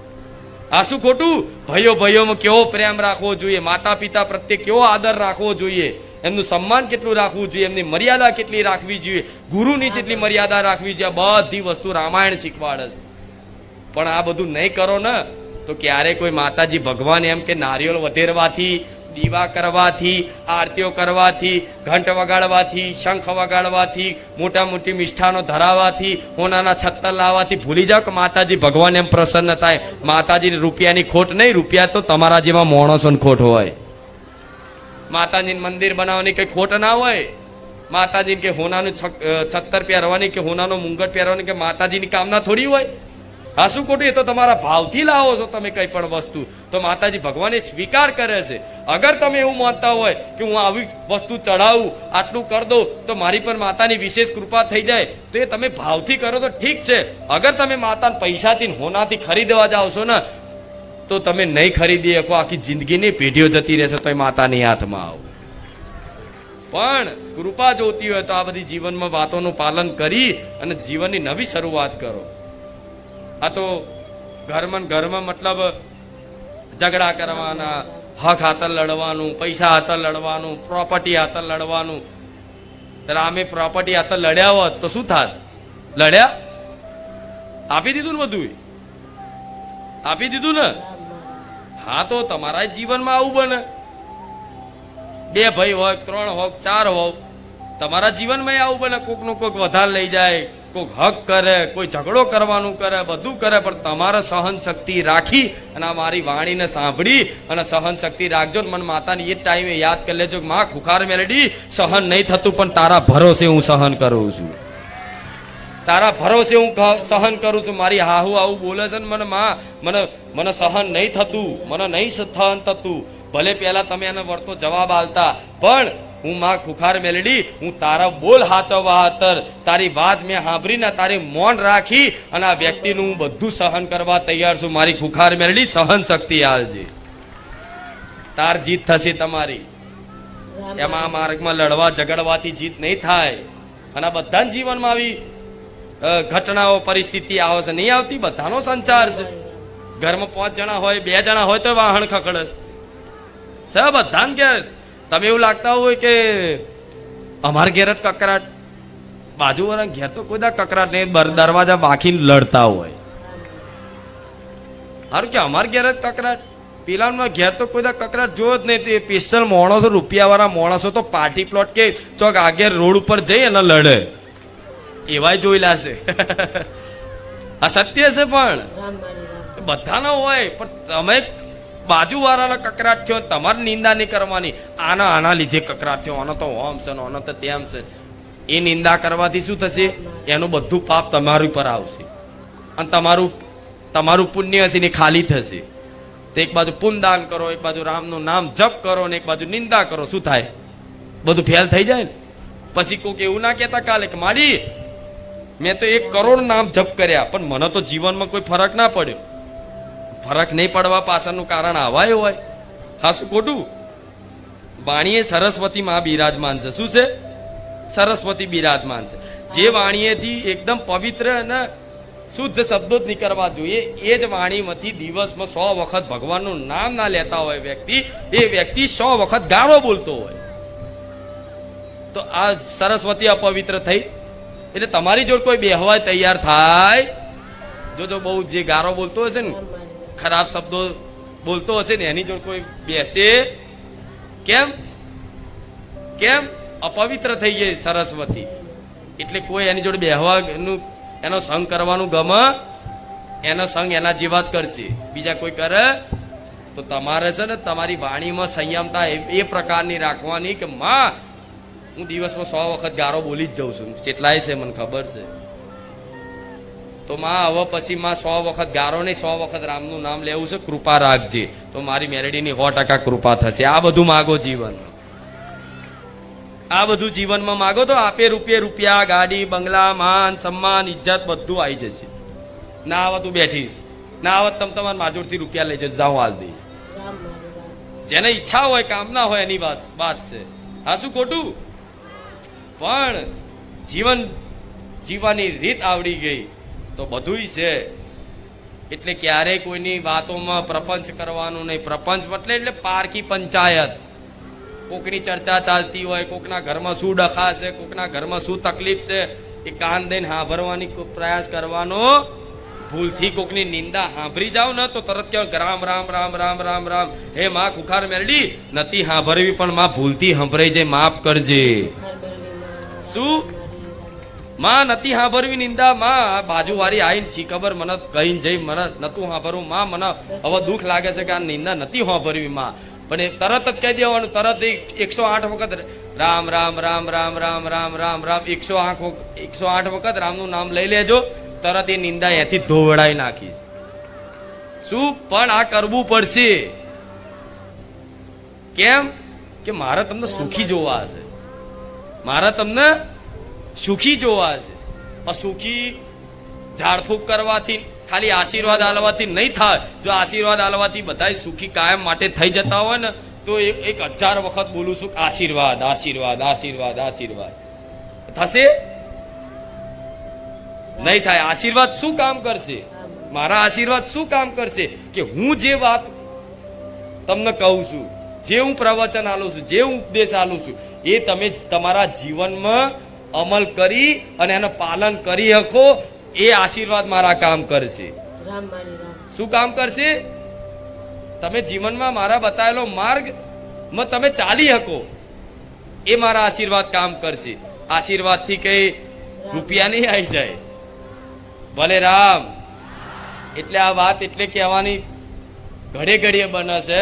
આ શું ખોટું? ભાઈઓમાં કેવો પ્રેમ રાખવો જોઈએ, માતા પિતા પ્રત્યે કેવો આદર રાખવો જોઈએ, એમનું સન્માન કેટલું રાખવું જોઈએ, એમની મર્યાદા કેટલી રાખવી જોઈએ, ગુરુની જેટલી મર્યાદા રાખવી જોઈએ, બધી વસ્તુ રામાયણ શીખવાડે છે. પણ આ બધું નહીં કરો ને તો ક્યારે કોઈ માતાજી ભગવાન એમ કે નારિયેળ વધેરવાથી, દીવા કરવાથી, આરતીઓ કરવાથી, ઘંટ વગાડવાથી, શંખ વગાડવાથી, મોટા મોટી મિષ્ઠાનો ધરાવવાથી, હોનાના છત્તર લાવવાથી ભૂલી જાઓ કે માતાજી ભગવાન એમ પ્રસન્ન થાય. માતાજીને રૂપિયાની ખોટ નહીં, રૂપિયા તો તમારા જેવા માણસોની ખોટ હોય. માતાજીને મંદિર બનાવવાની કઈ ખોટ ના હોય. માતાજીને કે હોનાનું છત્તર પહેરવાની કે હોનાનો મુંગટ પહેરવાની કે માતાજીની કામના થોડી હોય. આ શું ખોટું? એ તો તમારા ભાવથી લાવો છો તમે કઈ પણ વસ્તુ, તો માતાજી ભગવાન એ સ્વીકાર કરે છે. અગર તમે એવું માનતા હોય કે હું આવી વસ્તુ ચડાવું, આટલું કરી દઉં તો મારી પર માતાની વિશેષ કૃપા થઈ જાય, તો એ તમે ભાવથી કરો તો ઠીક છે. અગર તમે માતાને પૈસાથી હોનાથી ખરીદવા જાઓ છો ને તો તમે નહીં ખરીદી શકો. આખી જિંદગીની પેઢીઓ જતી રહેશે તો એ માતાની હાથમાં આવો. પણ કૃપા જોતી હોય તો આ બધી જીવનમાં વાતોનું પાલન કરી અને જીવનની નવી શરૂઆત કરો. આ તો ઘરમાં મતલબ ઝઘડા કરવાના, હક હાથર લડવાનું, પૈસા હાથર લડવાનું, પ્રોપર્ટી હાથર લડવાનું. રામે પ્રોપર્ટી હાથર લડ્યા હોત તો શું થાત? લડ્યા? આપી દીધું ને, બધું આપી દીધું ને. હા, તો તમારા જીવનમાં આવું બને. 2 ભાઈ હોય, 3 હોય, 4 હોય, તમારા જીવનમાં આવું બને. કોક નું કોક વધારે લઈ જાય, કોઈક હક કરે, કોઈ ઝઘડો કરવાનું કરે, બધું કરે, પણ તમારે સહન શક્તિ રાખી અને આ મારી વાણીને સાંભળી અને સહન શક્તિ રાખજો. મને માતાની એ ટાઈમે યાદ કરી લેજો, માં ખુખાર મેલડી, સહન નહીં થતું પણ તારા ભરોસે હું સહન કરું છું. તારા ભરોસે હું સહન કરું છું. મારી હાહુ આવું બોલે છે ને મને સહન નહીં થતું, મને નહીં સહન થતું. ભલે પહેલા તમે એને વળતો જવાબ આલતા, પણ હું માં ખુખાર મેલડી, હું તારા બોલ હાચવવા હાતર તારી વાત મેં સાંભળીને તારી મૌન રાખી અને આ વ્યક્તિનું હું બધું સહન કરવા તૈયાર છું. મારી ખુખાર મેલડી, સહન શક્તિ આલજે. તાર જીત થશે તમારી. એમાં આ માર્ગમાં લડવા ઝઘડવાથી જીત નહીં થાય. અને બધા જીવનમાં આવી ઘટનાઓ, પરિસ્થિતિ આવે છે, નહીં આવતી? બધાનો સંસાર છે. ઘરમાં 5 જણા હોય, 2 જણા હોય તો વાહન ખકડે છે. બધાને ઘેર તમે એવું લાગતા હોય કે અમારા ઘેર જ કકરાટ, બાજુવાળા ઘેર તો કોઈ કકરાટ નહીં, દરવાજા બાકીને લડતા હોય. સારું કે અમારા ઘેર જ કકરાટ, પેલા ઘેર તો કોઈ કકરાટ જોયો જ નહીં. તે સ્પેશિયલ માણસો, રૂપિયાવાળા માણસો તો પાર્ટી પ્લોટ કે ચોક આગળ રોડ ઉપર જઈ અને લડે, એવાય જોયેલા છે. આ સત્ય છે. પણ બધાનો હોય, પણ તમે બાજુવાળાના કકરાટ થયો, તમારે નિંદા નહીં કરવાની. આના લીધે કકરાટ થયો, આનો તો ઓમ છે, આનો તો તેમ છે. એ નિંદા કરવાથી શું થશે? એનું બધું પાપ તમારી પર આવશે અને તમારું પુણ્ય હશે ને ખાલી થશે. તો એક બાજુ પુણ્યદાન કરો, એક બાજુ રામનું નામ જપ કરો ને એક બાજુ નિંદા કરો. શું થાય? બધું ફેલ થઈ જાય ને. પછી કોઈક એવું ના કહેતા કાલે કે મારી મેં તો 1 કરોડ નામ જપ કર્યા પણ મને તો જીવનમાં કોઈ ફરક ના પડ્યો. ફરક નહીં પડવા પાછળનું કારણ આવાય હોય. હા, શું ખોટું? વાણીએ સરસ્વતી માં બિરાજમાન છે. શું છે? સરસ્વતી બિરાજમાન છે. જે વાણીએથી એકદમ પવિત્ર અને શુદ્ધ શબ્દો જ નીકળવા જોઈએ, એ જ વાણીમાંથી દિવસમાં 100 વખત ભગવાનનું નામ ના લેતા હોય વ્યક્તિ, એ વ્યક્તિ 100 વખત ગાળો બોલતો હોય. તો આ સરસ્વતી અપવિત્ર થઈ. એટલે તમારી જોડે કોઈ બેહવાય તૈયાર થાય જો બહુ જે ગારો બોલતો હશે ને, રામ માળી ખરાબ શબ્દો બોલતો હશે ને, એની જોડે કોઈ બેસે કેમ કેમ અપવિત્ર થઈ જાય સરસ્વતી. એટલે કોઈ એની જોડે બેહવાનું, એનો સંગ કરવાનું ગમે, એનો સંગ એના જેવા જ કરશે. બીજા કોઈ કરે તો તમારે છે ને તમારી વાણીમાં સંયમતા એ પ્રકારની રાખવાની કે માં હું દિવસમાં 100 વખત ગારો બોલી જ જાઉં છું, કેટલાય છે મને ખબર છે. તો માં હવે પછી માં 100 વખત ગારો નહીં, 100 વખત રામનું નામ લેવું છે, કૃપા રાખજે. તો મારી મેલડીની 100% કૃપા થશે. આ બધું માગો જીવનમાં, આ બધું જીવનમાં માગો તો આપે રૂપિયા, ગાડી, બંગલા, માન સન્માન, ઇજ્જત બધું આવી જશે. ના આવે તું બેઠી, ના આવે તમે તમારા માજોડથી રૂપિયા લઈ જજો, જાઉં હાલ દઈશ. રામ માળી રામ. જેને ઈચ્છા હોય, કામના હોય એની વાત છે. આ શું ખોટું? પણ જીવન જીવવાની રીત આવડી ગઈ તો બધુંય છે. એટલે ક્યારેય કોઈની વાતોમાં પ્રપંચ કરવાનું નહીં. પ્રપંચ એટલે પારકી પંચાયત. કોકની ચર્ચા ચાલતી હોય, કોકના ઘરમાં શું ડખા છે, કોકના ઘરમાં શું તકલીફ છે, એ કાન દઈને સાંભળવાની પ્રયાસ કરવાનો. ભૂલથી કોકની નિંદા સાંભળી જાવ ને તો તરત કહેવાય રામ રામ રામ રામ રામ રામ. હે માં ખુખાર મેલડી, નથી સાંભળવી પણ માં ભૂલથી સાંભળાઈ જાય, માફ કરજે. ખુખાર મેલડી માં શું માળી રામ. માં નથી સાંભળવી નિંદા, માં બાજુવાળી આવીને શી ખબર મને કહીને જઈ મને નતું સાંભળવું, માં મને હવે દુઃખ લાગે છે કે આ નિંદા નથી સાંભળવી માં. પણ એ તરત જ કહી દેવાનું, તરત 108 વખત રામ રામ રામ રામ રામ રામ રામ રામ 108 વખત રામનું નામ લઈ લેજો, તરત એ નિંદા એથી ધોવડાઈ નાખી. શું? પણ આ કરવું પડશે. કેમ? કે મારે તમને સુખી જોવા છે, મારે તમને સુખી જોવા છે. પણ સુખી ઝાડફૂંક કરવાથી, ખાલી આશીર્વાદ આલવાથી નહીં થાય. જો આશીર્વાદ આલવાથી બધા સુખી કાયમ માટે થઈ જતા હોય ને તો 1000 વખત બોલું છું આશીર્વાદ આશીર્વાદ આશીર્વાદ આશીર્વાદ, થશે? નહીં થાય. આશીર્વાદ શું કામ કરશે? મારા આશીર્વાદ શું કામ કરશે? કે હું જે વાત તમને કહું છું, જે હું પ્રવચન આલું છું, જે હું ઉપદેશ આલું છું, એ તમે તમારા જીવનમાં અમલ કરી અને એનું પાલન કરી શકો, એ આશીર્વાદ મારા કામ કરશે. રામ માળી રામ. શું કામ કરશે? તમે જીવનમાં મારા બતાવેલો માર્ગમાં તમે ચાલી શકો, એ મારા આશીર્વાદ કામ કરશે. આશીર્વાદથી કઈ રૂપિયા નહીં આવી જાય. ભલે રામ. એટલે આ વાત એટલે કહેવાની ઘડે ઘડીએ બને છે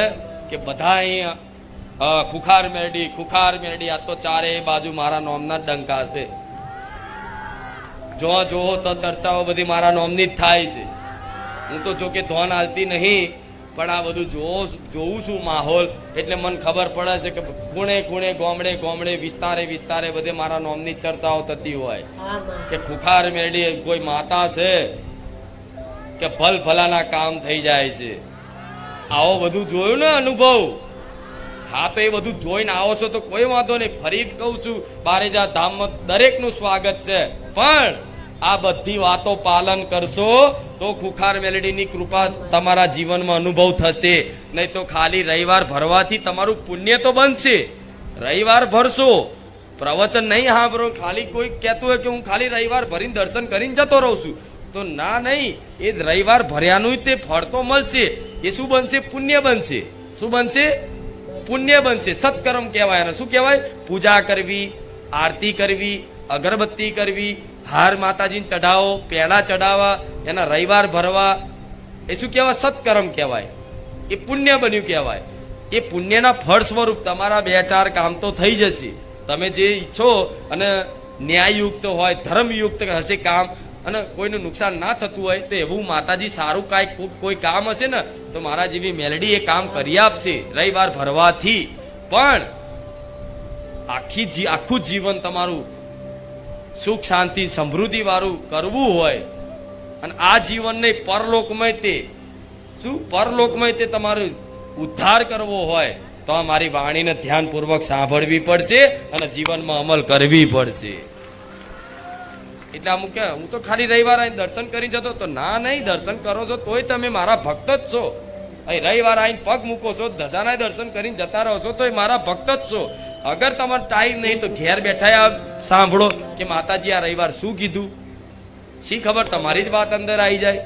કે બધા અહીંયા ખુખાર મેરડી, આ તો ચારે બાજુ મારા નોમના ડંકા છે. જો જોવો તો ચર્ચાઓ બધી મારા નોમની જ થાય છે. હું તો જો કે ધોન હાલતી નહીં, પણ આ બધું જોઉં છું માહોલ, એટલે મને ખબર પડે છે કે ખૂણે ખૂણે, ગામડે ગામડે, વિસ્તારે બધે મારા નોમની ચર્ચાઓ થતી હોય હા માં. કે ખુખાર મેરડી કોઈ માતા છે કે ભલાના કામ થઈ જાય છે. આવો બધું જોયું ને અનુભવ. હા, તો એ બધું જોઈને આવો છો તો કોઈ વાંધો નહીં. ફરી કહું છું, બારેજા ધામમાં દરેકનું સ્વાગત છે. પણ આ બધી વાતો પાલન કરશો તો ખુખાર મેલડીની કૃપા તમારા જીવનમાં અનુભવ થશે. નહીં તો ખાલી રવિવાર ભરવાથી તમારું પુણ્ય તો બનશે. રવિવાર ભરશો, પ્રવચન નહીં સાંભળો, ખાલી કોઈ કહેતું હોય કે હું ખાલી રવિવાર ભરીને દર્શન કરીને જતો રહું છું, તો ના, નહીં. એ રવિવાર ભર્યાનું તે ફળ તો મળશે. એ શું બનશે? પુણ્ય બનશે. શું બનશે? પુણ્ય બનશે. સત્કર્મ કહેવાય. એને શું કહેવાય? પૂજા કરવી, આરતી કરવી, અગરબત્તી કરવી, હાર માતાજીને ચઢાવો, પેડા ચઢાવવા, એના રવિવાર ભરવા, એ શું કહેવાય? સત્કર્મ કહેવાય. એ પુણ્ય બન્યું કહેવાય. એ પુણ્યના ફળ સ્વરૂપ તમારા 2-4 કામ તો થઈ જશે. તમે જે ઈચ્છો અને ન્યાયયુક્ત હોય, ધર્મયુક્ત હશે કામ, અને કોઈનું નુકસાન ના થતું હોય તો એવું માતાજી સારું કોઈ કામ હશે ને તો મારા જેવી મેલડી એ કામ કરી આપશે રવિવાર ભરવાથી. પણ આખું જીવન તમારું સુખ શાંતિ સમૃદ્ધિ વાળું કરવું હોય અને આ જીવનને પરલોકમય તે પરલોકમય તે તમારું ઉદ્ધાર કરવો હોય તો મારી વાણીને ધ્યાનપૂર્વક સાંભળવી પડશે અને જીવનમાં અમલ કરવી પડશે. એટલે અમુક કે હું તો ખાલી રવિવાર આવીને દર્શન કરી જતો, તો ના, નહીં. દર્શન કરો છો તોય તમે મારા ભક્ત જ છો. અહીં રવિવાર આવીને પગ મૂકો છો, ધજાના દર્શન કરીને જતા રહો છો તોય મારા ભક્ત જ છો. અગર તમારો ટાઈમ નહીં તો ઘેર બેઠા સાંભળો કે માતાજી આ રવિવાર શું કીધું. શી ખબર તમારી જ વાત અંદર આવી જાય.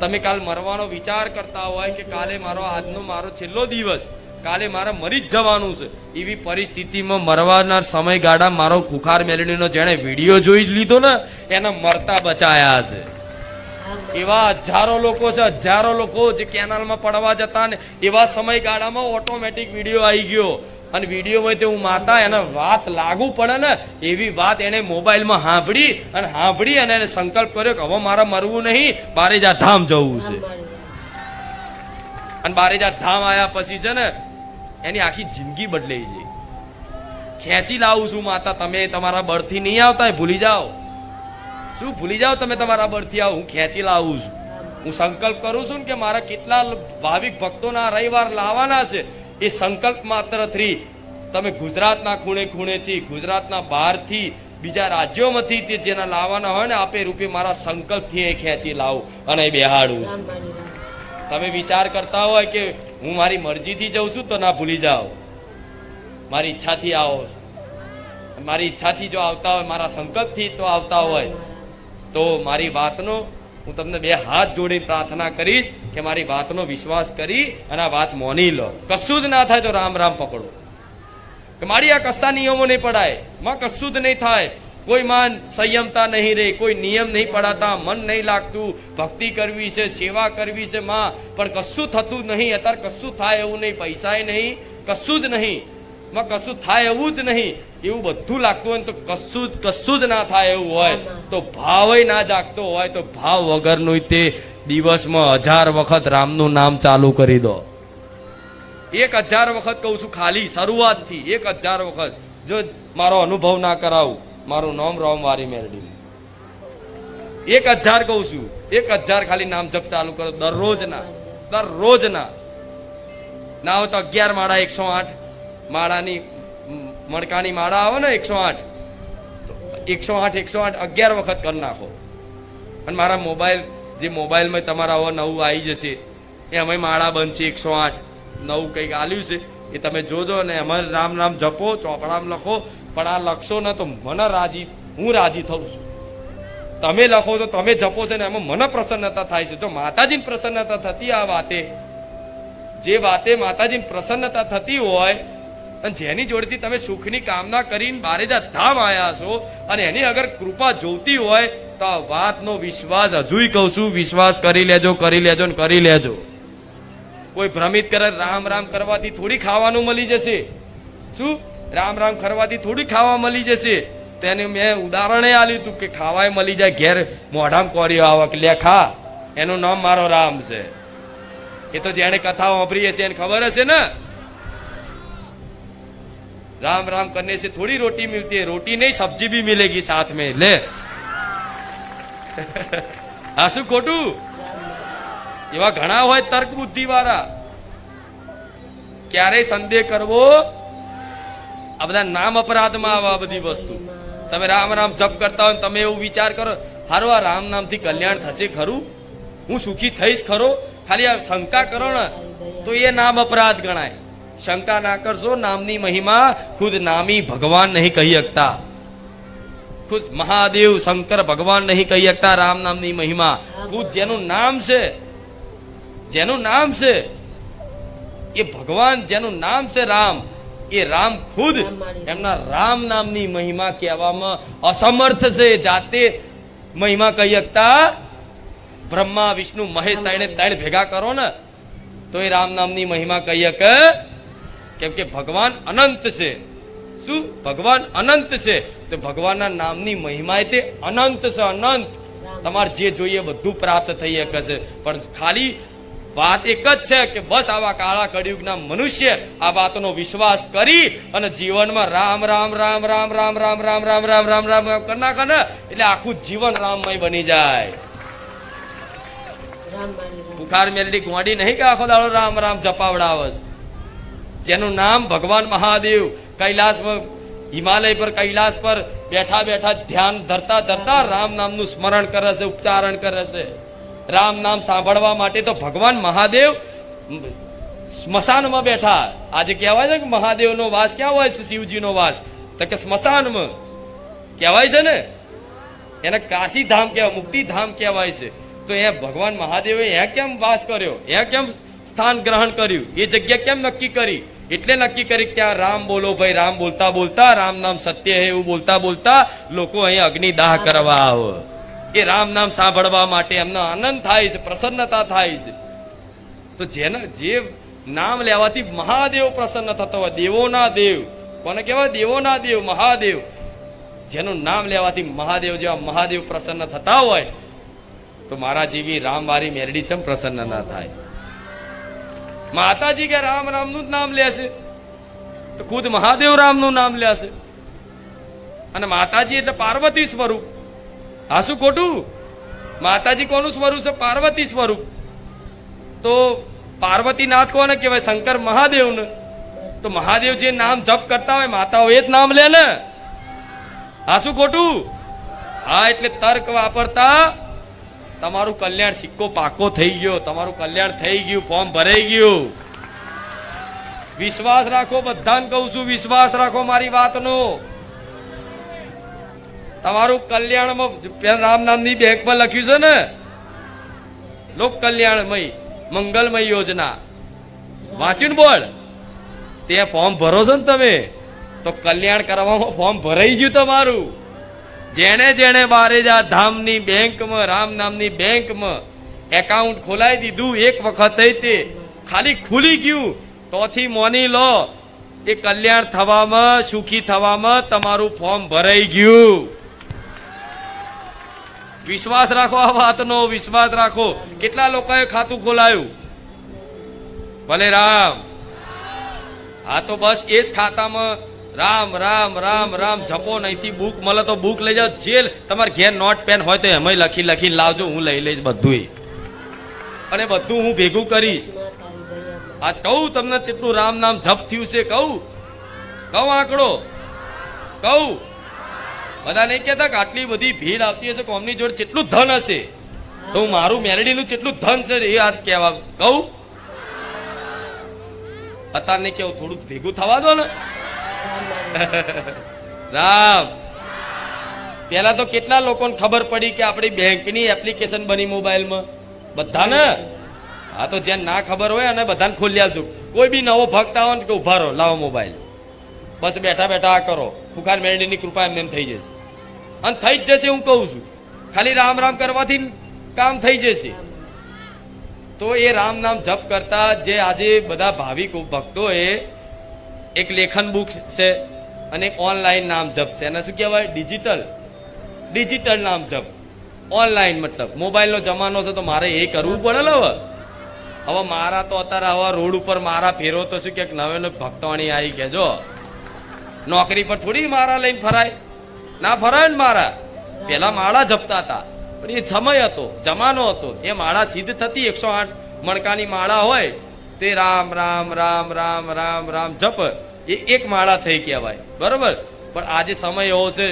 તમે કાલ મરવાનો વિચાર કરતા હોય કે કાલે મારો આજનો મારો છેલ્લો દિવસ, કાલે મારે મરી જ જવાનું છે, એવી પરિસ્થિતિમાં મરવાના સમયગાળા મારો ખુખાર મેલડીનો જેણે વિડીયો જોઈ લીધો ને એને મરતા બચાયા છે. એવા હજારો લોકો છે, હજારો લોકો જે કેનાલમાં પડવા જતા ને એવા સમયગાળામાં ઓટોમેટિક વિડીયો આવી ગયો અને વિડીયોમાં તે હું માતા એને વાત લાગુ પડે ને એવી વાત એને મોબાઈલમાં સાંભળી અને એને સંકલ્પ કર્યો કે હવે મારે મરવું નહીં, બારેજા ધામ જવું છે. અને બારેજા ધામ આવ્યા પછી છે ને એની આખી જિંદગી બદલાઈ જાય. ખેંચી લાવું છું માતા, તમે તમારા બળથી નહીં આવતા, ભૂલી જાઓ. શું ભૂલી જાઓ તમે તમારા બળથી આવો? હું ખેંચી લાવું છું. હું સંકલ્પ કરું છું ને કે મારા કેટલા ભાવિક ભક્તોના રવિવાર લાવવાના છે. એ સંકલ્પ માત્રથી તમે ગુજરાતના ખૂણે ખૂણેથી, ગુજરાતના બહારથી, બીજા રાજ્યોમાંથી તે જેના લાવવાના હોય ને આપે રૂપે મારા સંકલ્પથી એ ખેંચી લાવું અને બેહાડું છું. તમે વિચાર કરતા હોય કે હું મારી મરજીથી જઉં છું તો ના ભૂલી જાઓ, મારી ઈચ્છાથી આવો. મારી ઈચ્છાથી જો આવતા હોય, મારા સંકલ્પથી તો આવતા હોય તો મારી વાતનો હું તમને બે હાથ જોડીને પ્રાર્થના કરીશ કે મારી વાતનો વિશ્વાસ કરી અને આ વાત મોની લો. કશું જ ના થાય તો રામ રામ પકડો કે મારી આ કશા નિયમો નહીં પડાય, માં કશું જ નહીં થાય. કોઈ માં સંયમતા નહીં રહે, કોઈ નિયમ નહીં પડાતા, મન નહીં લાગતું, ભક્તિ કરવી છે, સેવા કરવી છે માં, પણ કશું થતું નહીં. અત્યારે કશું થાય એવું નહીં, પૈસાય નહીં, કશું જ નહીં માં, કશું થાય એવું જ નહીં. એવું બધું લાગતું હોય તો કશું જ ના થાય એવું હોય તો ભાવય ના જાગતો હોય તો ભાવ વગરનું તે દિવસમાં 1000 વખત રામનું નામ ચાલુ કરી દો. 1000 વખત કહું છું, ખાલી શરૂઆતથી 1000 વખત. જો મારો અનુભવ ના કરાવું, મારું નામ રામવારી મેલડી, 1000 કહું છું, 1000 ખાલી નામ જપ ચાલુ કરો દરરોજના. ના હોય તો 11 માળા 108 માળાની મણકાની માળા આવે ને 108 11 વખત કરી નાખો. અને મારા મોબાઈલમાં તમારા હવે નવું આવી જશે, એ અમે માળા બનશે 108 નવું કંઈક આલ્યું છે એ તમે જોજો ને અમારે રામ નામ જપો, ચોપડામાં લખો. પણ આ લખશો ને તો મને હું રાજી થઉં છું. તમે લખો છો, તમે જપો છો ને એમાં મને પ્રસન્નતા થાય છે. જો માતાજીને પ્રસન્નતા થતી આ વાતે, જે વાતે માતાજીને પ્રસન્નતા થતી હોય અને જેની જોડેથી તમે સુખની કામના કરીને બારેજા ધામ આવ્યા છો અને એની અગર કૃપા જોતી હોય તો આ વાતનો વિશ્વાસ હજુય કહું છું, વિશ્વાસ કરી લેજો ને કરી લેજો. કોઈ ભ્રમિત કરે રામ રામ કરવાથી થોડી ખાવાનું મળી જશે. શું રામ રામ કરવાથી થોડી ખાવા મળી જશે? તેનું મેં ઉદાહરણે આલ્યું હતું કે ખાવાય મળી જાય, ઘેર મોઢામાં કોરીઓ આવે કે લે ખા, એનું નામ મારો રામ છે. એ તો જેને કથા વાપરી હશે એને ખબર હશે ને. राम राम करने से थोड़ी रोटी मिलती है, रोटी नहीं सब्जी भी मिलेगी साथ में. ले આ શું ખોટું? એવા ઘણા હોય તર્ક બુદ્ધિ વાળા. ક્યારે સંદેહ કરવો? આ બધા નામ અપરાધમાં આવે આ બધી વસ્તુ. તમે રામ રામ જપ કરતા હોય તમે એવું વિચાર કરો હારું આ રામ નામથી કલ્યાણ થશે ખરું, હું સુખી થઈશ ખરો? ખાલી આ શંકા કરો ને તો એ નામ અપરાધ ગણાય. શંકા ના કરશો. નામની મહિમા ખુદ નામી ભગવાન નહીં કહી શકતા, ખુદ મહાદેવ શંકર ભગવાન નહીં કહી શકતા રામ નામની મહિમા. ખુદ જેનું નામ છે એ ભગવાન, જેનું નામ છે રામ, એ રામ ખુદ એમના રામ નામની મહિમા કહેવામાં અસમર્થ છે. જાતે મહિમા કહી શકતા. બ્રહ્મા વિષ્ણુ મહેશ ત્રણ ભેગા કરો ને તો એ રામ નામની મહિમા કહી શકે, કેમ કે ભગવાન અનંત છે. શું? ભગવાન અનંત છે તો ભગવાનના નામની મહિમા તે અનંત છે. અનંત તમારે જે જોઈએ બધું પ્રાપ્ત થઈ શકે છે. પણ ખાલી વાત એક જ છે કે બસ આવા કાળા કળિયુગના મનુષ્ય આ વાતનો વિશ્વાસ કરી અને જીવનમાં રામ રામ રામ રામ રામ રામ રામ રામ રામ રામ રામ કરી નાખે ને એટલે આખું જીવન રામમય બની જાય. બુખાર મેલડી ગોડી નહીં કે આખો દાડો રામ રામ જપાવડાવે. જેનું નામ ભગવાન મહાદેવ કૈલાસમાં, હિમાલય પર કૈલાસ પર બેઠા બેઠા ધ્યાન ધરતા રામ નામનું સ્મરણ કરે છે, ઉચ્ચારણ કરે છે. રામ નામ સાંભળવા માટે તો ભગવાન મહાદેવ સ્મશાનમાં બેઠા. આજે કહેવાય છે કે મહાદેવનો વાસ ક્યાં હોય છે? શિવજીનો વાસ તો કે સ્મશાનમાં કહેવાય છે ને. એને કાશી ધામ કહેવાય, મુક્તિ ધામ કહેવાય છે. તો એ ભગવાન મહાદેવે એ કેમ વાસ કર્યો, એ કેમ સ્થાન ગ્રહણ કર્યું, એ જગ્યા કેમ નક્કી કરી? એટલે નક્કી કરી ત્યાં રામ બોલો ભાઈ, રામ બોલતા બોલતા, રામ નામ સત્ય હે એવું બોલતા બોલતા લોકો અહીં અગ્નિદાહ કરવા આવે. એ રામ નામ સાંભળવા માટે એમનો આનંદ થાય છે, પ્રસન્નતા થાય છે. તો જે નામ લેવાથી મહાદેવ પ્રસન્ન થતો હોય, દેવોના દેવ, કોને કહેવાય? દેવોના દેવ મહાદેવ. જેનું નામ લેવાથી મહાદેવ જેવા મહાદેવ પ્રસન્ન થતા હોય, તો મારા જેવી રામવારી મેરડી ચમ પ્રસન્ન ના થાય? માતાજી કે રામ રામનું જ નામ લેશે, તો ખુદ મહાદેવ રામનું નામ લેશે. અને માતાજી એટલે પાર્વતી સ્વરૂપ. આ શું ખોટું? માતાજી કોનું સ્વરૂપ છે? પાર્વતી સ્વરૂપ. તો પાર્વતીનાથ કોને કહેવાય? શંકર મહાદેવને. તો મહાદેવ જે નામ જપ કરતા હોય માતાઓ એ જ નામ લે ને. આ શું ખોટું? હા, એટલે તર્ક વાપરતા તમારું કલ્યાણ સિક્કો પાકો થઈ ગયો, તમારું કલ્યાણ થઈ ગયું, ફોર્મ ભરાઈ ગયું. વિશ્વાસ રાખો, બધાને કહું છું, વિશ્વાસ રાખો મારી વાતનો. તમારું કલ્યાણમાં રામ નામની બેંકમાં લખ્યું છે ને, લોક કલ્યાણમય મંગલમય યોજના, વાંચીને બોલ. ત્યાં ફોર્મ ભરો છો ને તમે, તો કલ્યાણ કરવામાં ફોર્મ ભરાઈ ગયું તમારું. જેણે જેણે બારેજા ધામની બેંકમાં, રામ નામની બેંકમાં એકાઉન્ટ ખોલાવી દીધું એક વખત, તે ખાલી ખુલી ગયું, તોથી મોની લો એ કલ્યાણ થવામાં, સુખી થવામાં તમારું ફોર્મ ભરાઈ ગયું. વિશ્વાસ રાખો આ વાતનો, વિશ્વાસ રાખો. કેટલા લોકોએ ખાતું ખોલાયું? ભલે રામ. હા, તો બસ એ જ ખાતામાં રામ રામ રામ રામ જપો. નહીંથી બુક મળે તો બુક લઈ જાઓ. જે તમારે ઘેર નોટ પેન હોય તો એમાં લખી લાવજો, હું લઈ લઈશ બધું. અને બધું હું ભેગું કરીશ. આજ કહું તમને કેટલું રામ નામ જપ થયું છે, કહું આંકડો કહું. બધા નહીં કહેતા કે આટલી બધી ભીડ આવતી હશે, કોમની જોડે કેટલું ધન હશે, તો મારું મેરડીનું કેટલું ધન છે એ આજ કહેવા કહું. અત્યારે નહીં કેવું, થોડું ભેગું થવા દો ને. રામ. પેલા તો કેટલા લોકોને ખબર પડી કે આપણી બેંકની એપ્લિકેશન બની મોબાઈલમાં? બધાને. હા, તો જ્યાં ના ખબર હોય અને બધાને ખોલી આવજો. કોઈ બી નવો ભક્ત આવે ને કે ઉભા રહો, લાવો મોબાઈલ, બસ બેઠા બેઠા આ કરો. ખુખાર મેરડીની કૃપા એમને એમ થઈ જશે. અને થઈ જ જશે, હું કહું છું. ખાલી રામ રામ કરવાથી કામ થઈ જશે. તો એ રામ નામ જપ કરતા જે આજે બધા ભાવિક ભક્તોએ એક લેખન બુક છે અને ઓનલાઈન નામ જપ છે. એને શું કહેવાય? ડિજિટલ નામ જપ. ઓનલાઈન મતલબ મોબાઈલનો જમાનો છે, તો મારે એ કરવું પડે ને. હવે મારા તો અત્યારે હવે રોડ ઉપર મારા ફેરો તો શું કે નવે ભક્તવાણી આવી કે જો નોકરી પર થોડી મારા લઈને ફરાય, ના ફરાય ને. મારા પેલા માળા જપતા હતા, પણ એ સમય હતો, જમાનો હતો. એ માળા સિદ્ધ થતી 108 મણકાની માળા હોય તે રામ રામ રામ રામ રામ રામ જપ, એ એક માળા થઈ કહેવાય, બરોબર. પણ આજે સમય એવો છે,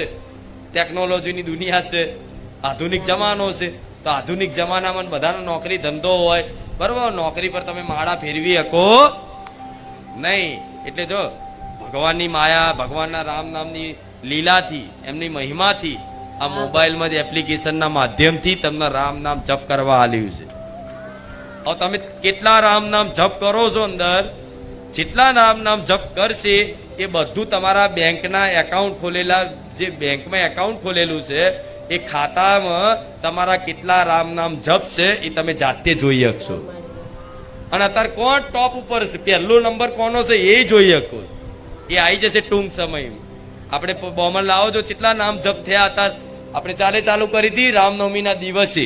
ટેકનોલોજીની દુનિયા છે, આધુનિક જમાનો છે. તો આધુનિક જમાનામાં બધાનો નોકરી ધંધો હોય, બરોબર. નોકરી પર તમે માળા ફેરવી શકો નહીં. એટલે જો ભગવાનની માયા, ભગવાનના રામ નામની લીલાથી, એમની મહિમાથી આ મોબાઈલમાં જ એપ્લિકેશનના માધ્યમથી તમને રામ નામ જપ કરવા આલ્યું છે. હવે તમે કેટલા રામ નામ જપ કરો છો, અંદર જેટલા રામ નામ જપ કરશે એ બધું તમારા બેંકના એકાઉન્ટ ખોલેલા, જે બેંકમાં એકાઉન્ટ ખોલેલું છે એ ખાતામાં તમારા કેટલા રામ નામ જપ છે એ તમે જાતે જોઈ શકશો. અને અત્યારે કોણ ટોપ ઉપર છે, પહેલો નંબર કોનો છે એ જોઈ શકો. એ આવી જશે ટૂંક સમયમાં. આપણે બોમન લાવો જો કેટલા નામ જપ થયા હતા. આપણે ચાલુ કરી હતી રામનવમીના દિવસે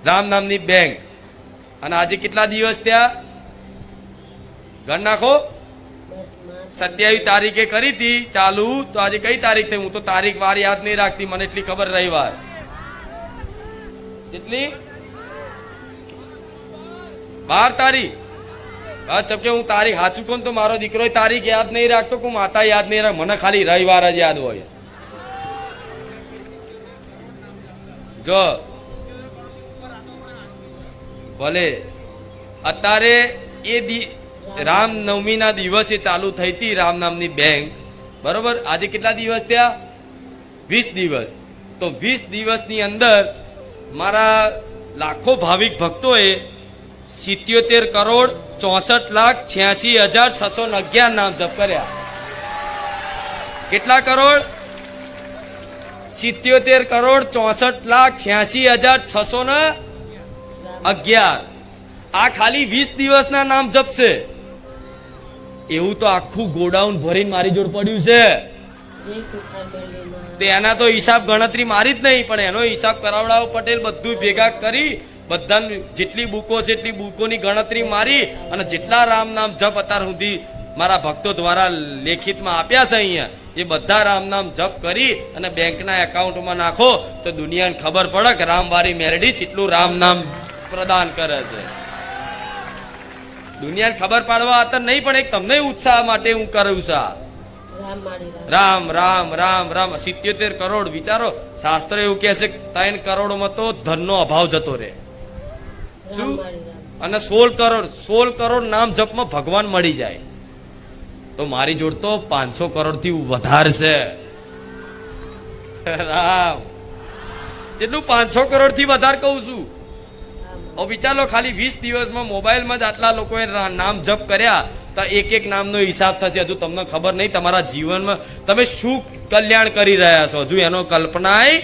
રામ નામની બેંક. અને આજે કેટલા દિવસ થયા ગણ નાખો. 27 તારીખે કરી હતી ચાલુ, તો આજે કઈ તારીખ થઈ? હું તો તારીખ વાર યાદ નહીં રાખતી, મને એટલી ખબર. રવિવાર કેટલી? 12 તારીખ. કે હું તારીખ સાચું કોણ, તો મારો દીકરો તારીખ યાદ નહીં રાખતો, હું માતા યાદ નહીં રાખ, મને ખાલી રવિવાર જ યાદ હોય. જો ભલે અત્યારે એ રામનવમીના દિવસે ચાલુ થઈ હતી રામ નામની બેંક, બરોબર. આજે કેટલા દિવસ થયા? 20 દિવસ. તો 20 દિવસની અંદર મારા લાખો ભાવિક ભક્તોએ 77,64,86,611 નામ જપ કર્યા. કેટલા કરોડ? 77,64,86,611. આ ખાલી 20 દિવસના નામ જપ છે. એવું તો આખું ગોડાઉન ભરીને મારી જોડ પડ્યું છે. જય ખુખાર મેલડીમાં. તે એના તો હિસાબ ગણતરી મારી જ નહીં, પણ એનો હિસાબ કરાવડાવો પટેલ બધું ભેગા કરી બધા જેટલી બુકો છે એટલી બુકોની ગણતરી મારી અને જેટલા રામ નામ જપ અત્યાર સુધી મારા ભક્તો દ્વારા લેખિતમાં આપ્યા છે અહીંયા, એ બધા રામ નામ જપ કરી અને બેંકના એકાઉન્ટમાં નાખો તો દુનિયાને ખબર પડે કે રામવારી મેરડી કેટલું રામ નામ પ્રદાન કરે છે. દુનિયાને ખબર પાડવા અત્યારે નહીં, પણ એક તમને ઉત્સાહ માટે હું કરું છું. રામ માળી રામ. રામ રામ રામ રામ 77 કરોડ. વિચારો, શાસ્ત્ર એવું કહે છે 3 કરોડમાં તો ધનનો અભાવ જતો રહે. શું? રામ માળી રામ. અને 16 કરોડ નામ જપમાં ભગવાન મળી જાય. તો મારી જોડ તો 500 કરોડ થી વધારે છે. રામ જેટલું 500 કરોડ થી વધારે કહું છું. હવે વિચારો, ખાલી 20 દિવસમાં મોબાઈલમાં જ આટલા લોકોએ નામ જપ કર્યા તો એક નામનો હિસાબ થશે. હજુ તમને ખબર નહીં તમારા જીવનમાં તમે શું કલ્યાણ કરી રહ્યા છો, હજુ એનો કલ્પનાય.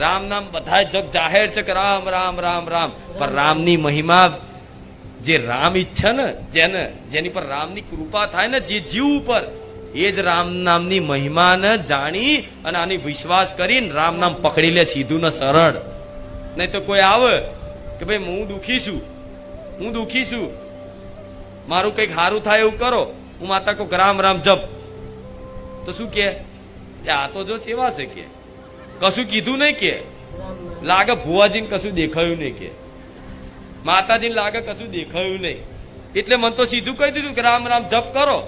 રામ નામ બધા જગ જાહેર છે કે રામ રામ રામ રામ, પણ રામની મહિમા જે રામ ઈચ્છે ને, જેની પર રામની કૃપા થાય ને જે જીવ ઉપર, એ જ રામ નામની મહિમાને જાણી અને આની વિશ્વાસ કરીને રામ નામ પકડી લે સીધું ને સરળ. નહીં તો કોઈ આવે કે ભાઈ હું દુખી છું, મારું કંઈક સારું થાય એવું કરો, હું માતા કો રામ રામ જપ, તો શું કે આ તો જો ચેવા છે કે કશું કીધું નહીં, કે રામ માળી. લાગે ભુવાજીને કશું દેખાયું નહીં, કે માતાજીને લાગે કશું દેખાયું નહીં, એટલે મને તો સીધું કહી દીધું કે રામ રામ જપ કરો.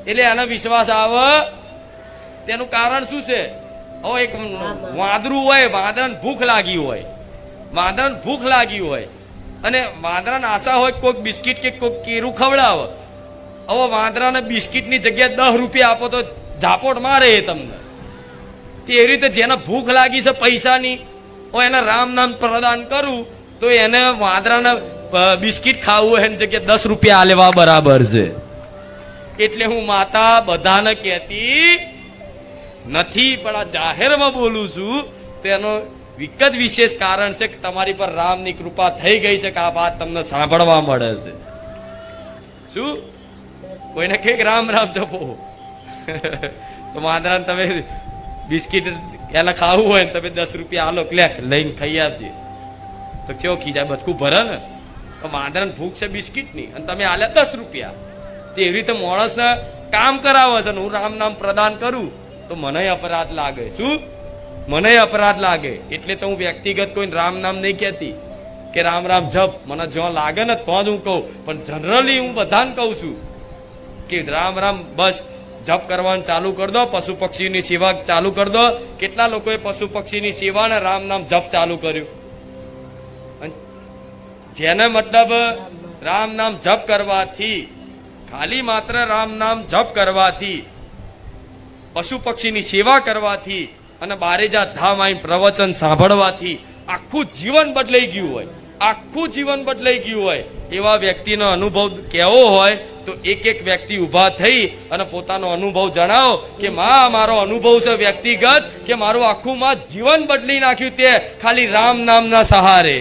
એટલે આનો વિશ્વાસ આવે. તેનું કારણ શું છે? હવે એક વાંદરું હોય, વાંદરાને ભૂખ લાગી હોય અને વાંદરાને આશા હોય કોઈક બિસ્કિટ કે કોઈક કેરું ખવડાવે. હવે વાંદરાને બિસ્કિટની જગ્યાએ 10 રૂપિયા આપો તો ઝાપોટ મારે એ તમને. તે રીતે જેને ભૂખ લાગી છે પૈસાની, એને રામ નામ પ્રદાન કરું તો એને વાંદરાને બિસ્કિટ ખાવું હોય એની જગ્યાએ 10 રૂપિયા આલેવા બરાબર છે. એટલે હું માતા બધાને કહેતી નથી, પણ આ જાહેરમાં બોલું છું. તેનો વિશેષ કારણ છે કે તમારી પર રામની કૃપા થઈ ગઈ છે કે આ વાત તમને સાંભળવા મળે છે. શું? કોઈને કઈક રામ રામ જપો તો વાંદરાને તમે બિસ્કિટ એને ખાવું હોય ને તમે 10 રૂપિયા આલો લઈને ખાઈ આપજે તો કેવો ખીજાય, બચકું ભરે ને. તો વાંદરાને ભૂખ છે બિસ્કિટની અને તમે આલ્યા 10 રૂપિયા. તે એવી રીતે માણસને કામ કરાવે છે ને હું રામ નામ પ્રદાન કરું તો મને અપરાધ લાગે. શું? મને અપરાધ લાગે. એટલે તો હું વ્યક્તિગત કોઈ રામ નામ નહીં કહેતી કે રામ રામ જપ. મને જો લાગે ને તો જ હું કહું, પણ જનરલી હું બધાને કહું છું કે રામ રામ બસ જપ કરવાનું ચાલુ કરી દો, પશુ પક્ષીની સેવા ચાલુ કરી દો. કેટલા લોકોએ પશુ પક્ષીની સેવા ને રામ નામ જપ ચાલુ કર્યું? જેને મતલબ રામ નામ જપ કરવાથી, ખાલી માત્ર રામ નામ જપ કરવાથી, પશુ પક્ષીની સેવા કરવાથી અને બારેજા ધામ આવીને પ્રવચન સાંભળવાથી આખું જીવન બદલાઈ ગયું હોય, એવા વ્યક્તિનો અનુભવ કેવો હોય તો એક વ્યક્તિ ઊભા થઈ અને પોતાનો અનુભવ જણાવો કે માં મારો અનુભવ છે વ્યક્તિગત કે મારું આખું માં જીવન બદલી નાખ્યું તે ખાલી રામ નામના સહારે.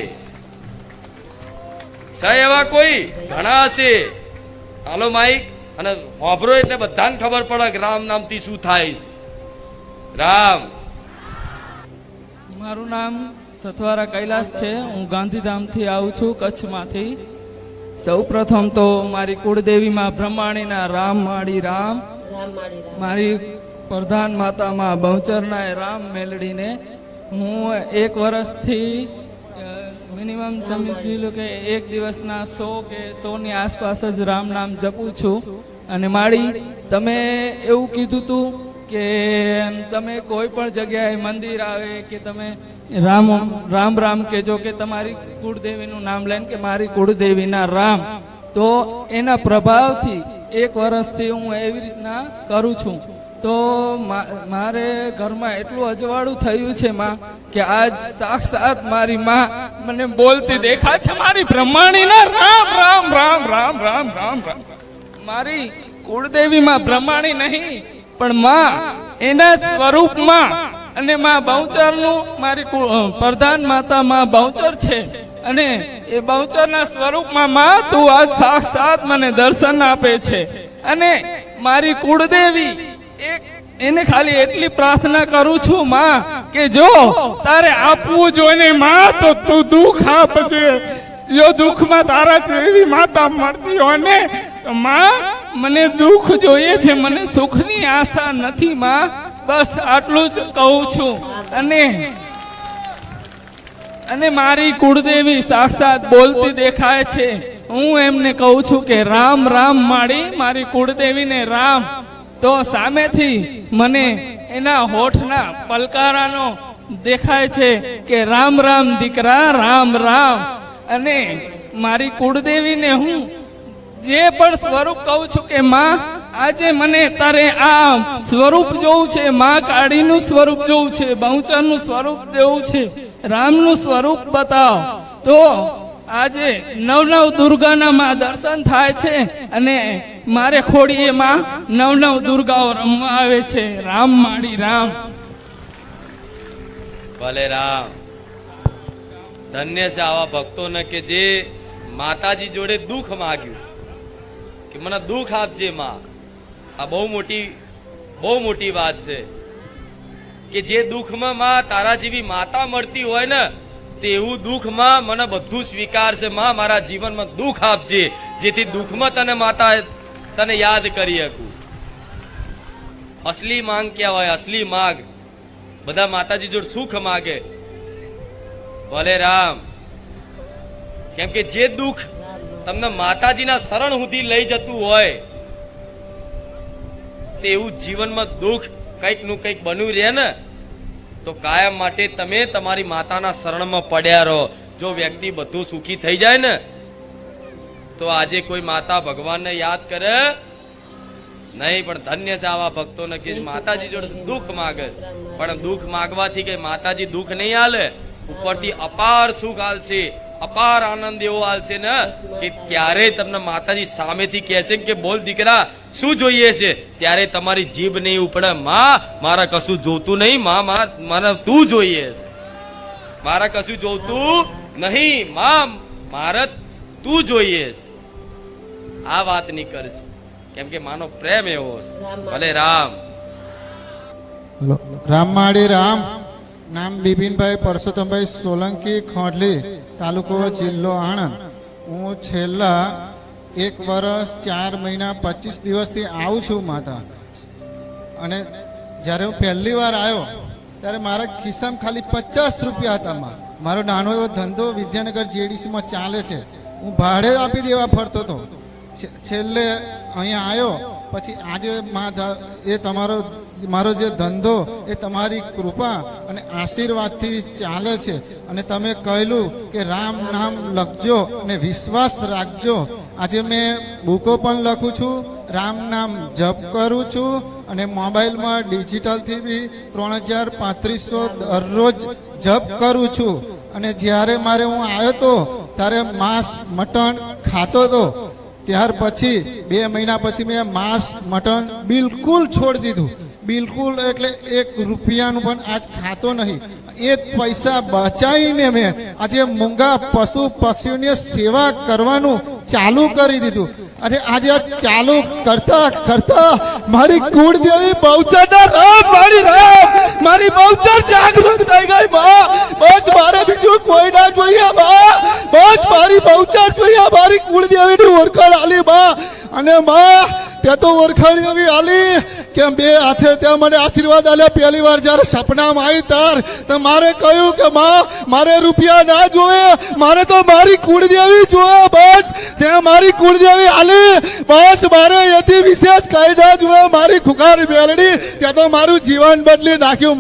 એવા કોઈ ઘણા હશે. હાલો માઈક અને વાપરો એટલે બધાને ખબર પડે કે રામ નામથી શું થાય છે. રામ. મારું નામ સથવારા કૈલાસ છે. હું ગાંધીધામથી આવું છું, કચ્છમાંથી. સૌ પ્રથમ તો મારી કુળદેવીમાં બ્રહ્માણીના રામ માળી રામ, રામ માળી રામ. મારી પ્રધાન માતામાં બહુચરના રામ મેલડીને હું 1 વર્ષથી મિનિમમ સમજી લો કે 1 દિવસના 100 કે 100 ની આસપાસ જ રામ નામ જપું છું. અને માળી, તમે એવું કીધું હતું કે તમે કોઈ પણ જગ્યાએ મંદિર આવે કે તમે રામ રામ રામ કહેજો કે તમારી કુળદેવીનું નામ લઈને કે મારી કુળદેવીના રામ, તો એના પ્રભાવથી 1 વર્ષથી હું એવી રીતના કરું છું. તો મારે ઘરમાં એટલું અજવાળું થયું છે માં કે આજ સાક્ષાત મારી માં મને બોલતી દેખાય છે. મારી બ્રહ્માણીના રામ રામ રામ રામ રામ રામ રામ. મારી કુળદેવી માં બ્રહ્માણી નહીં પણ માં એના સ્વરૂપમાં, અને માં બહુચરનું મારી પ્રધાન માતા માં બહુચર છે, અને એ બહુચરના સ્વરૂપમાં માં તું આજ સાક્ષાત મને દર્શન આપે છે. અને મારી કુળદેવી એને ખાલી એટલી પ્રાર્થના કરું છું માં કે જો તારે આપવું જોઈને માં તો તું દુઃખ આપજે. જો દુઃખમાં તારા જેવી માતા મળતી હોય ને તો માં મને દુઃખ જોઈએ છે, મને સુખની આશા નથી માં. બસ આટલું જ કહું છું. અને મારી કુળદેવી સાક્ષાત બોલતી દેખાય છે. હું એમને કહું છું કે રામ રામ માડી, મારી કુળદેવીને રામ. તો સામેથી મને એના હોઠના પલકારાનો દેખાય છે કે રામ રામ દીકરા રામ રામ. અને મારી કુળદેવીને હું જે પણ સ્વરૂપ કહું છું કે માં આજે મને તારે આ સ્વરૂપ જોવું છે, માં કાળીનું સ્વરૂપ જોવું છે, બહુચરનું સ્વરૂપ જોવું છે, રામનું સ્વરૂપ બતાવ. તો આજે નવ દુર્ગાના માં દર્શન થાય છે, અને મારે ખોડીએ માં નવ દુર્ગાઓ રમવા આવે છે. રામ માડી રામ. ભલે રામ. ધન્ય છે આવા ભક્તોને કે જે માતાજી જોડે દુઃખ માગ્યું કે મને દુઃખ આપજે માં. આ બહુ મોટી વાત છે કે જે દુઃખમાં માં તારા જેવી માતા મળતી હોય ને તેવું દુઃખમાં મને બધું સ્વીકાર છે માં. મારા જીવનમાં દુઃખ આપજે જેથી દુઃખમાં તને માતા તને યાદ કરી શકું. અસલી માંગ ક્યાં હોય? અસલી માંગ બધા માતાજી જોડે સુખ માગે. ભલે રામ. કેમ કે જે દુઃખ તમને માતાજીના શરણ સુધી લઈ જતું હોય તેવું જીવનમાં દુઃખ કંઈક નું કંઈક બન્યું રહે ને તો કાયમ માટે તમે તમારી માતાના શરણમાં પડ્યા રહો. જો વ્યક્તિ બધું સુખી થઈ જાય ને તો આજે કોઈ માતા ભગવાનને યાદ કરે નહીં. પણ ધન્ય છે આવા ભક્તોને કે માતાજી જોડે દુઃખ માગે. પણ દુઃખ માગવાથી કે માતાજી દુઃખ નહીં આલે, ઉપરથી અપાર સુખ આલશે, અપાર આનંદ એવો આલશે ને કે ક્યારેય તમને માતાજી સામેથી કહેશે કે બોલ દીકરા શું જોઈએ છે, ત્યારે તમારી જીભ નહીં ઉપડે માં મારા કશું જોતું નહીં, માં મને તું જોઈએ છે, મારા કશું જોતું નહીં, માં મારે તું જોઈએ છે. આ વાત નહીં કરશે કેમ કે માનો પ્રેમ એવો છે. ભલે રામ. રામ માડી રામ. નામ બિપિનભાઈ પરસોત્તમભાઈ સોલંકી, ખોડલી, તાલુકો જિલ્લો આણંદ. હું છેલ્લા 1 વર્ષ 4 મહિના 25 દિવસથી આવું છું માતા. અને જ્યારે હું પહેલી વાર આવ્યો ત્યારે મારા ખિસ્સામાં ખાલી 50 રૂપિયા હતા. મારો નાનો એવો ધંધો વિદ્યાનગર જેડીસીમાં ચાલે છે. હું ભાડે આપી દેવા ફરતો હતો. છેલ્લે અહીંયા આવ્યો પછી આજે એ મારો જે ધંધો એ તમારી કૃપા અને આશીર્વાદથી ચાલે છે. અને તમે કહેલું કે રામ નામ લખજો અને વિશ્વાસ રાખજો. આજે મેં બુકો પણ લખું છું, રામ નામ જપ કરું છું, અને મોબાઈલમાં ડિજિટલથી બી 3500 દરરોજ જપ કરું છું. અને જ્યારે હું આવ્યો તો ત્યારે માંસ મટન ખાતો હતો. ત્યાર પછી 2 મહિના પછી મેં માંસ મટન બિલકુલ છોડી દીધું. બિલકુલ એટલે 1 રૂપિયાનું પણ આજ ખાતો નહીં. એ પૈસા બચાવીને મેં આજે મૂંગા પશુ પક્ષીઓની સેવા કરવાનું ચાલુ કરી દીધું. અને આજે ચાલુ કરતા કરતા મારી કુળદેવી બહુચરના રામ મારી રામ, મારી બહુચર જાગૃત થઈ ગઈ. બસ મારે બીજું કોઈ ના જોઈએ. બસ મારી બહુચર જોઈએ. મારી કુળદેવીની ઓળખાણ આલી અને ત્યાં તો ઓળખાણ એવી આલી કે 2 હાથે ત્યાં મને આશીર્વાદ આલ્યા. પહેલી વાર જ્યારે સપનામાં આવી તાર તો મારે કહ્યું કે મારે રૂપિયા ના જોવે, મારે તો મારી કુળદેવી જોવે. બસ ત્યાં મારી કુળદેવી આલી. બસ મારે એથી વિશેષ કઈ ના જોવે. મારી ખુખાર મેલડી ત્યાં તો મારું જીવન બદલી નાખ્યું.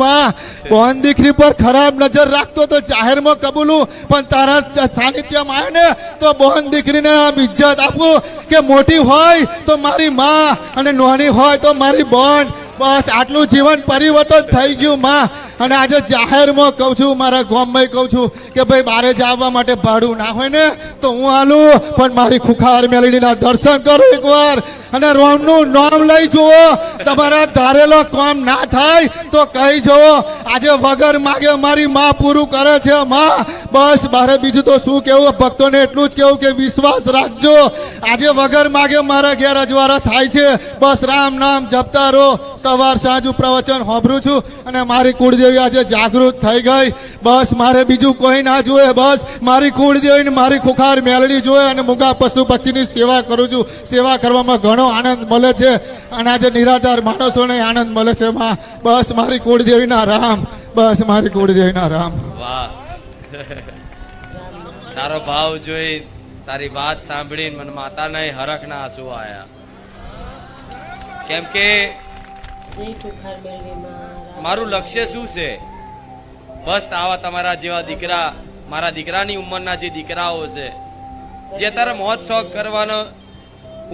બોન દીકરી પર ખરાબ નજર રાખતો તો જાહેરમાં કબૂલું, પણ તારા સાનિધ્યમાં આવે ને તો બોન દીકરીને આમ ઇજ્જત આપું કે મોટી હોય તો મારી માં અને નાની હોય તો મારી બોન. બસ આટલું જીવન પરિવર્તન થઈ ગયું માં. અને આજે જાહેરમાં કહું છું, મારા ગામમાં કહું છું કે ભાઈ બારે જવા માટે ભાડું ના હોય ને તો હું હાલું, પણ મારી ખુખાર મેલડીના દર્શન કરો એકવાર અને રોમનું નામ લઈ જુઓ. તમારા ધારેલો કામ ના થાય તો કહી જુઓ. આજે વગર માગે મારી માં પૂરું કરે છે માં. બસ મારે બીજું તો શું કેવું, ભક્તોને એટલું જ કેવું કે વિશ્વાસ રાખજો. આજે વગર માગે મારા ઘેર અજવાળા થાય છે. બસ રામ નામ જપતા રહો. સવાર સાંજ પ્રવચન સાંભળું છું અને મારી કુળદેવી આજે જાગૃત થઈ ગઈ. બસ મારે બીજું કોઈ ના જોઈએ, બસ મારી કુળદેવી ને મારી ખુખાર મેલડી જોઈએ અને મૂગા પશુ પક્ષીની સેવા કરું છું. સેવા કરવામાં ઘણો આનંદ મળે છે અને આજે નિરાધાર માણસોને આનંદ મળે છે માં. બસ મારી કુળદેવીના રામ, બસ મારી કુળદેવીના રામ. વાહ, તારો ભાવ જોઈ, તારી વાત સાંભળીને મને માતાના હરખના આંસુ આયા. કેમ કે જય ખુખાર મેલડીમાં. મારું લક્ષ્ય શું છે? બસ આવા તમારા જેવા દીકરા, મારા દીકરાની ઉંમરના જે દીકરાઓ છે, જે તારા મોજ શોખ કરવાનો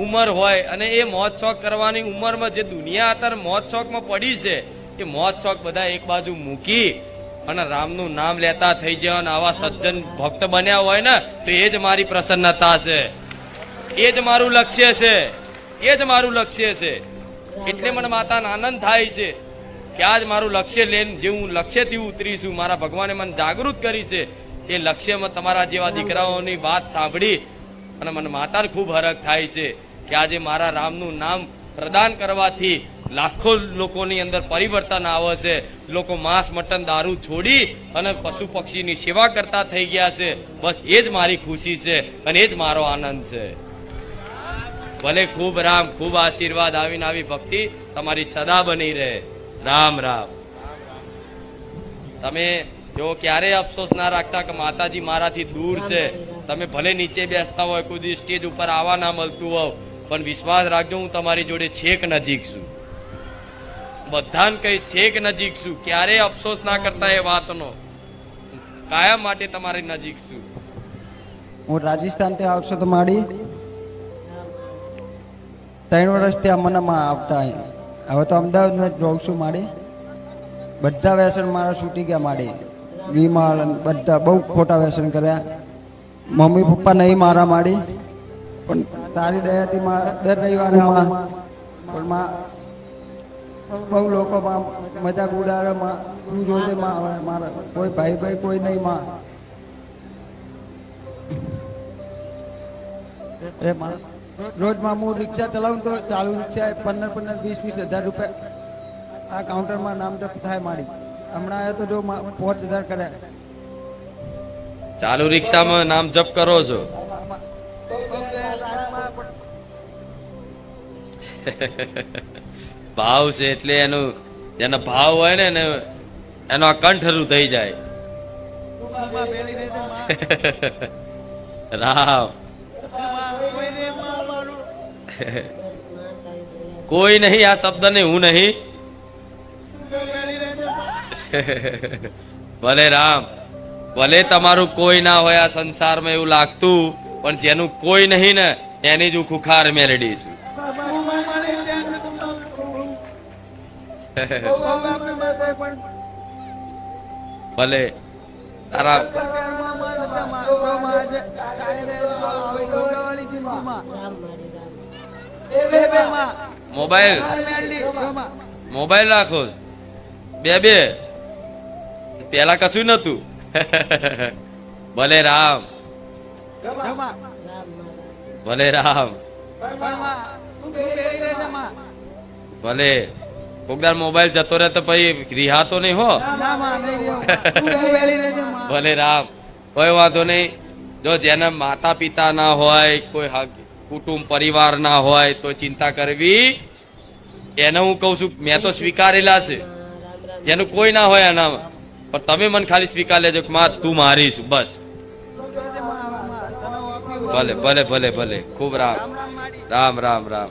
ઉંમર હોય અને એ મોજ શોખ કરવાની ઉંમરમાં જે દુનિયા અત્યારે મોજ શોખમાં પડી છે, એ મોજ શોખ બધા એક બાજુ મૂકી અને રામનું નામ લેતા થઈ જાય અને આવા સજ્જન ભક્ત બન્યા હોય ને તો એ જ મારી પ્રસન્નતા છે, એ જ મારું લક્ષ્ય છે, એ જ મારું લક્ષ્ય છે. એટલે મને માતાને આનંદ થાય છે કે આજ મારું લક્ષ્ય લઈને જે હું લક્ષ્યથી ઉતરીશું, મારા ભગવાને મને જાગૃત કરી છે, એ લક્ષ્યમાં તમારા જેવા દીકરાઓની વાત સાંભળી અને મને માતાને ખૂબ હરખ થાય છે કે આજે મારા રામનું નામ પ્રદાન કરવાથી લાખો લોકોની અંદર પરિવર્તન આવે છે. લોકો માંસ મટન દારૂ છોડી અને પશુ પક્ષીની સેવા કરતા થઈ ગયા છે. બસ એ જ મારી ખુશી છે અને એ જ મારો આનંદ છે. ભલે ખૂબ રામ, ખૂબ આશીર્વાદ. આવીને આવી ભક્તિ તમારી સદા બની રહે. રામ રામ. તમે જો ક્યારેય અફસોસ ના રાખતા કે માતાજી મારાથી દૂર છે. તમે ભલે નીચે બેસતા હોય, કોઈ સ્ટેજ ઉપર આવવા ના મળતું હોય, પણ વિશ્વાસ રાખજો હું તમારી જોડે છેક નજીક છું. બધાને કહીશ છેક નજીક છું. ક્યારેય અફસોસ ના કરતા એ વાતનો. કાયમ માટે તમારી નજીક છું. હું રાજસ્થાનથી આવશો તો માડી 3 વર્ષથી આ મનામાં આવતા અહીં. હવે તો અમદાવાદમાં જ રહું છું માડી. બધા વ્યસન મારા છૂટી ગયા માડી. વિમાલ બધા બહુ ખોટા વ્યસન કર્યા. મમ્મી પપ્પા નહીં મારા માડી, પણ તારી દયાથી દર રવિવારે પણ બહુ લોકો મજાક ઉડાડે. તું જોજે મારા કોઈ ભાઈ કોઈ નહીં માં. એ મારા રોજમાં હું રિક્ષા ચલાવું તો ચાલુ રિક્ષા 15-20 રૂપિયા આ કાઉન્ટરમાં નામ જપ થાય મારી. હમણાં આવ્યો તો જો 5000 કર્યા. ચાલુ રિક્ષામાં નામ જપ કરો છો? ભાવ છે એટલે એનું જેનો ભાવ હોય ને એનો આ કંઠરું થઈ જાય. રામ. કોઈ નહીં આ શબ્દ ને હું નહીં. ભલે રામ, ભલે તમારું કોઈ ના હોય આ સંસારમાં એવું લાગતું, પણ જેનું કોઈ નહીં ને એની જ હું ખુખાર મેલડી છું. ભલે તારા મોબાઈલ રાખો. બે પેલા કશું નતું. ભલે રામ, ભલે રામ. ભલે કોકદાર મોબાઈલ જતો રહે તો પછી રિહાતો નહીં હો. ભલે રામ, કોઈ વાંધો નહીં. જો જેના માતા પિતા ના હોય, કોઈ કુટુંબ પરિવાર ના હોય તો ચિંતા કરવી. એને હું કઉ છું, મેં તો સ્વીકારેલા છે. જેનું કોઈ ના હોય એનામાં, પણ તમે મને ખાલી સ્વીકાર લેજો કે માં તું મારી છું. બસ ભલે ભલે ભલે ભલે. ખૂબ રામ રામ રામ રામ.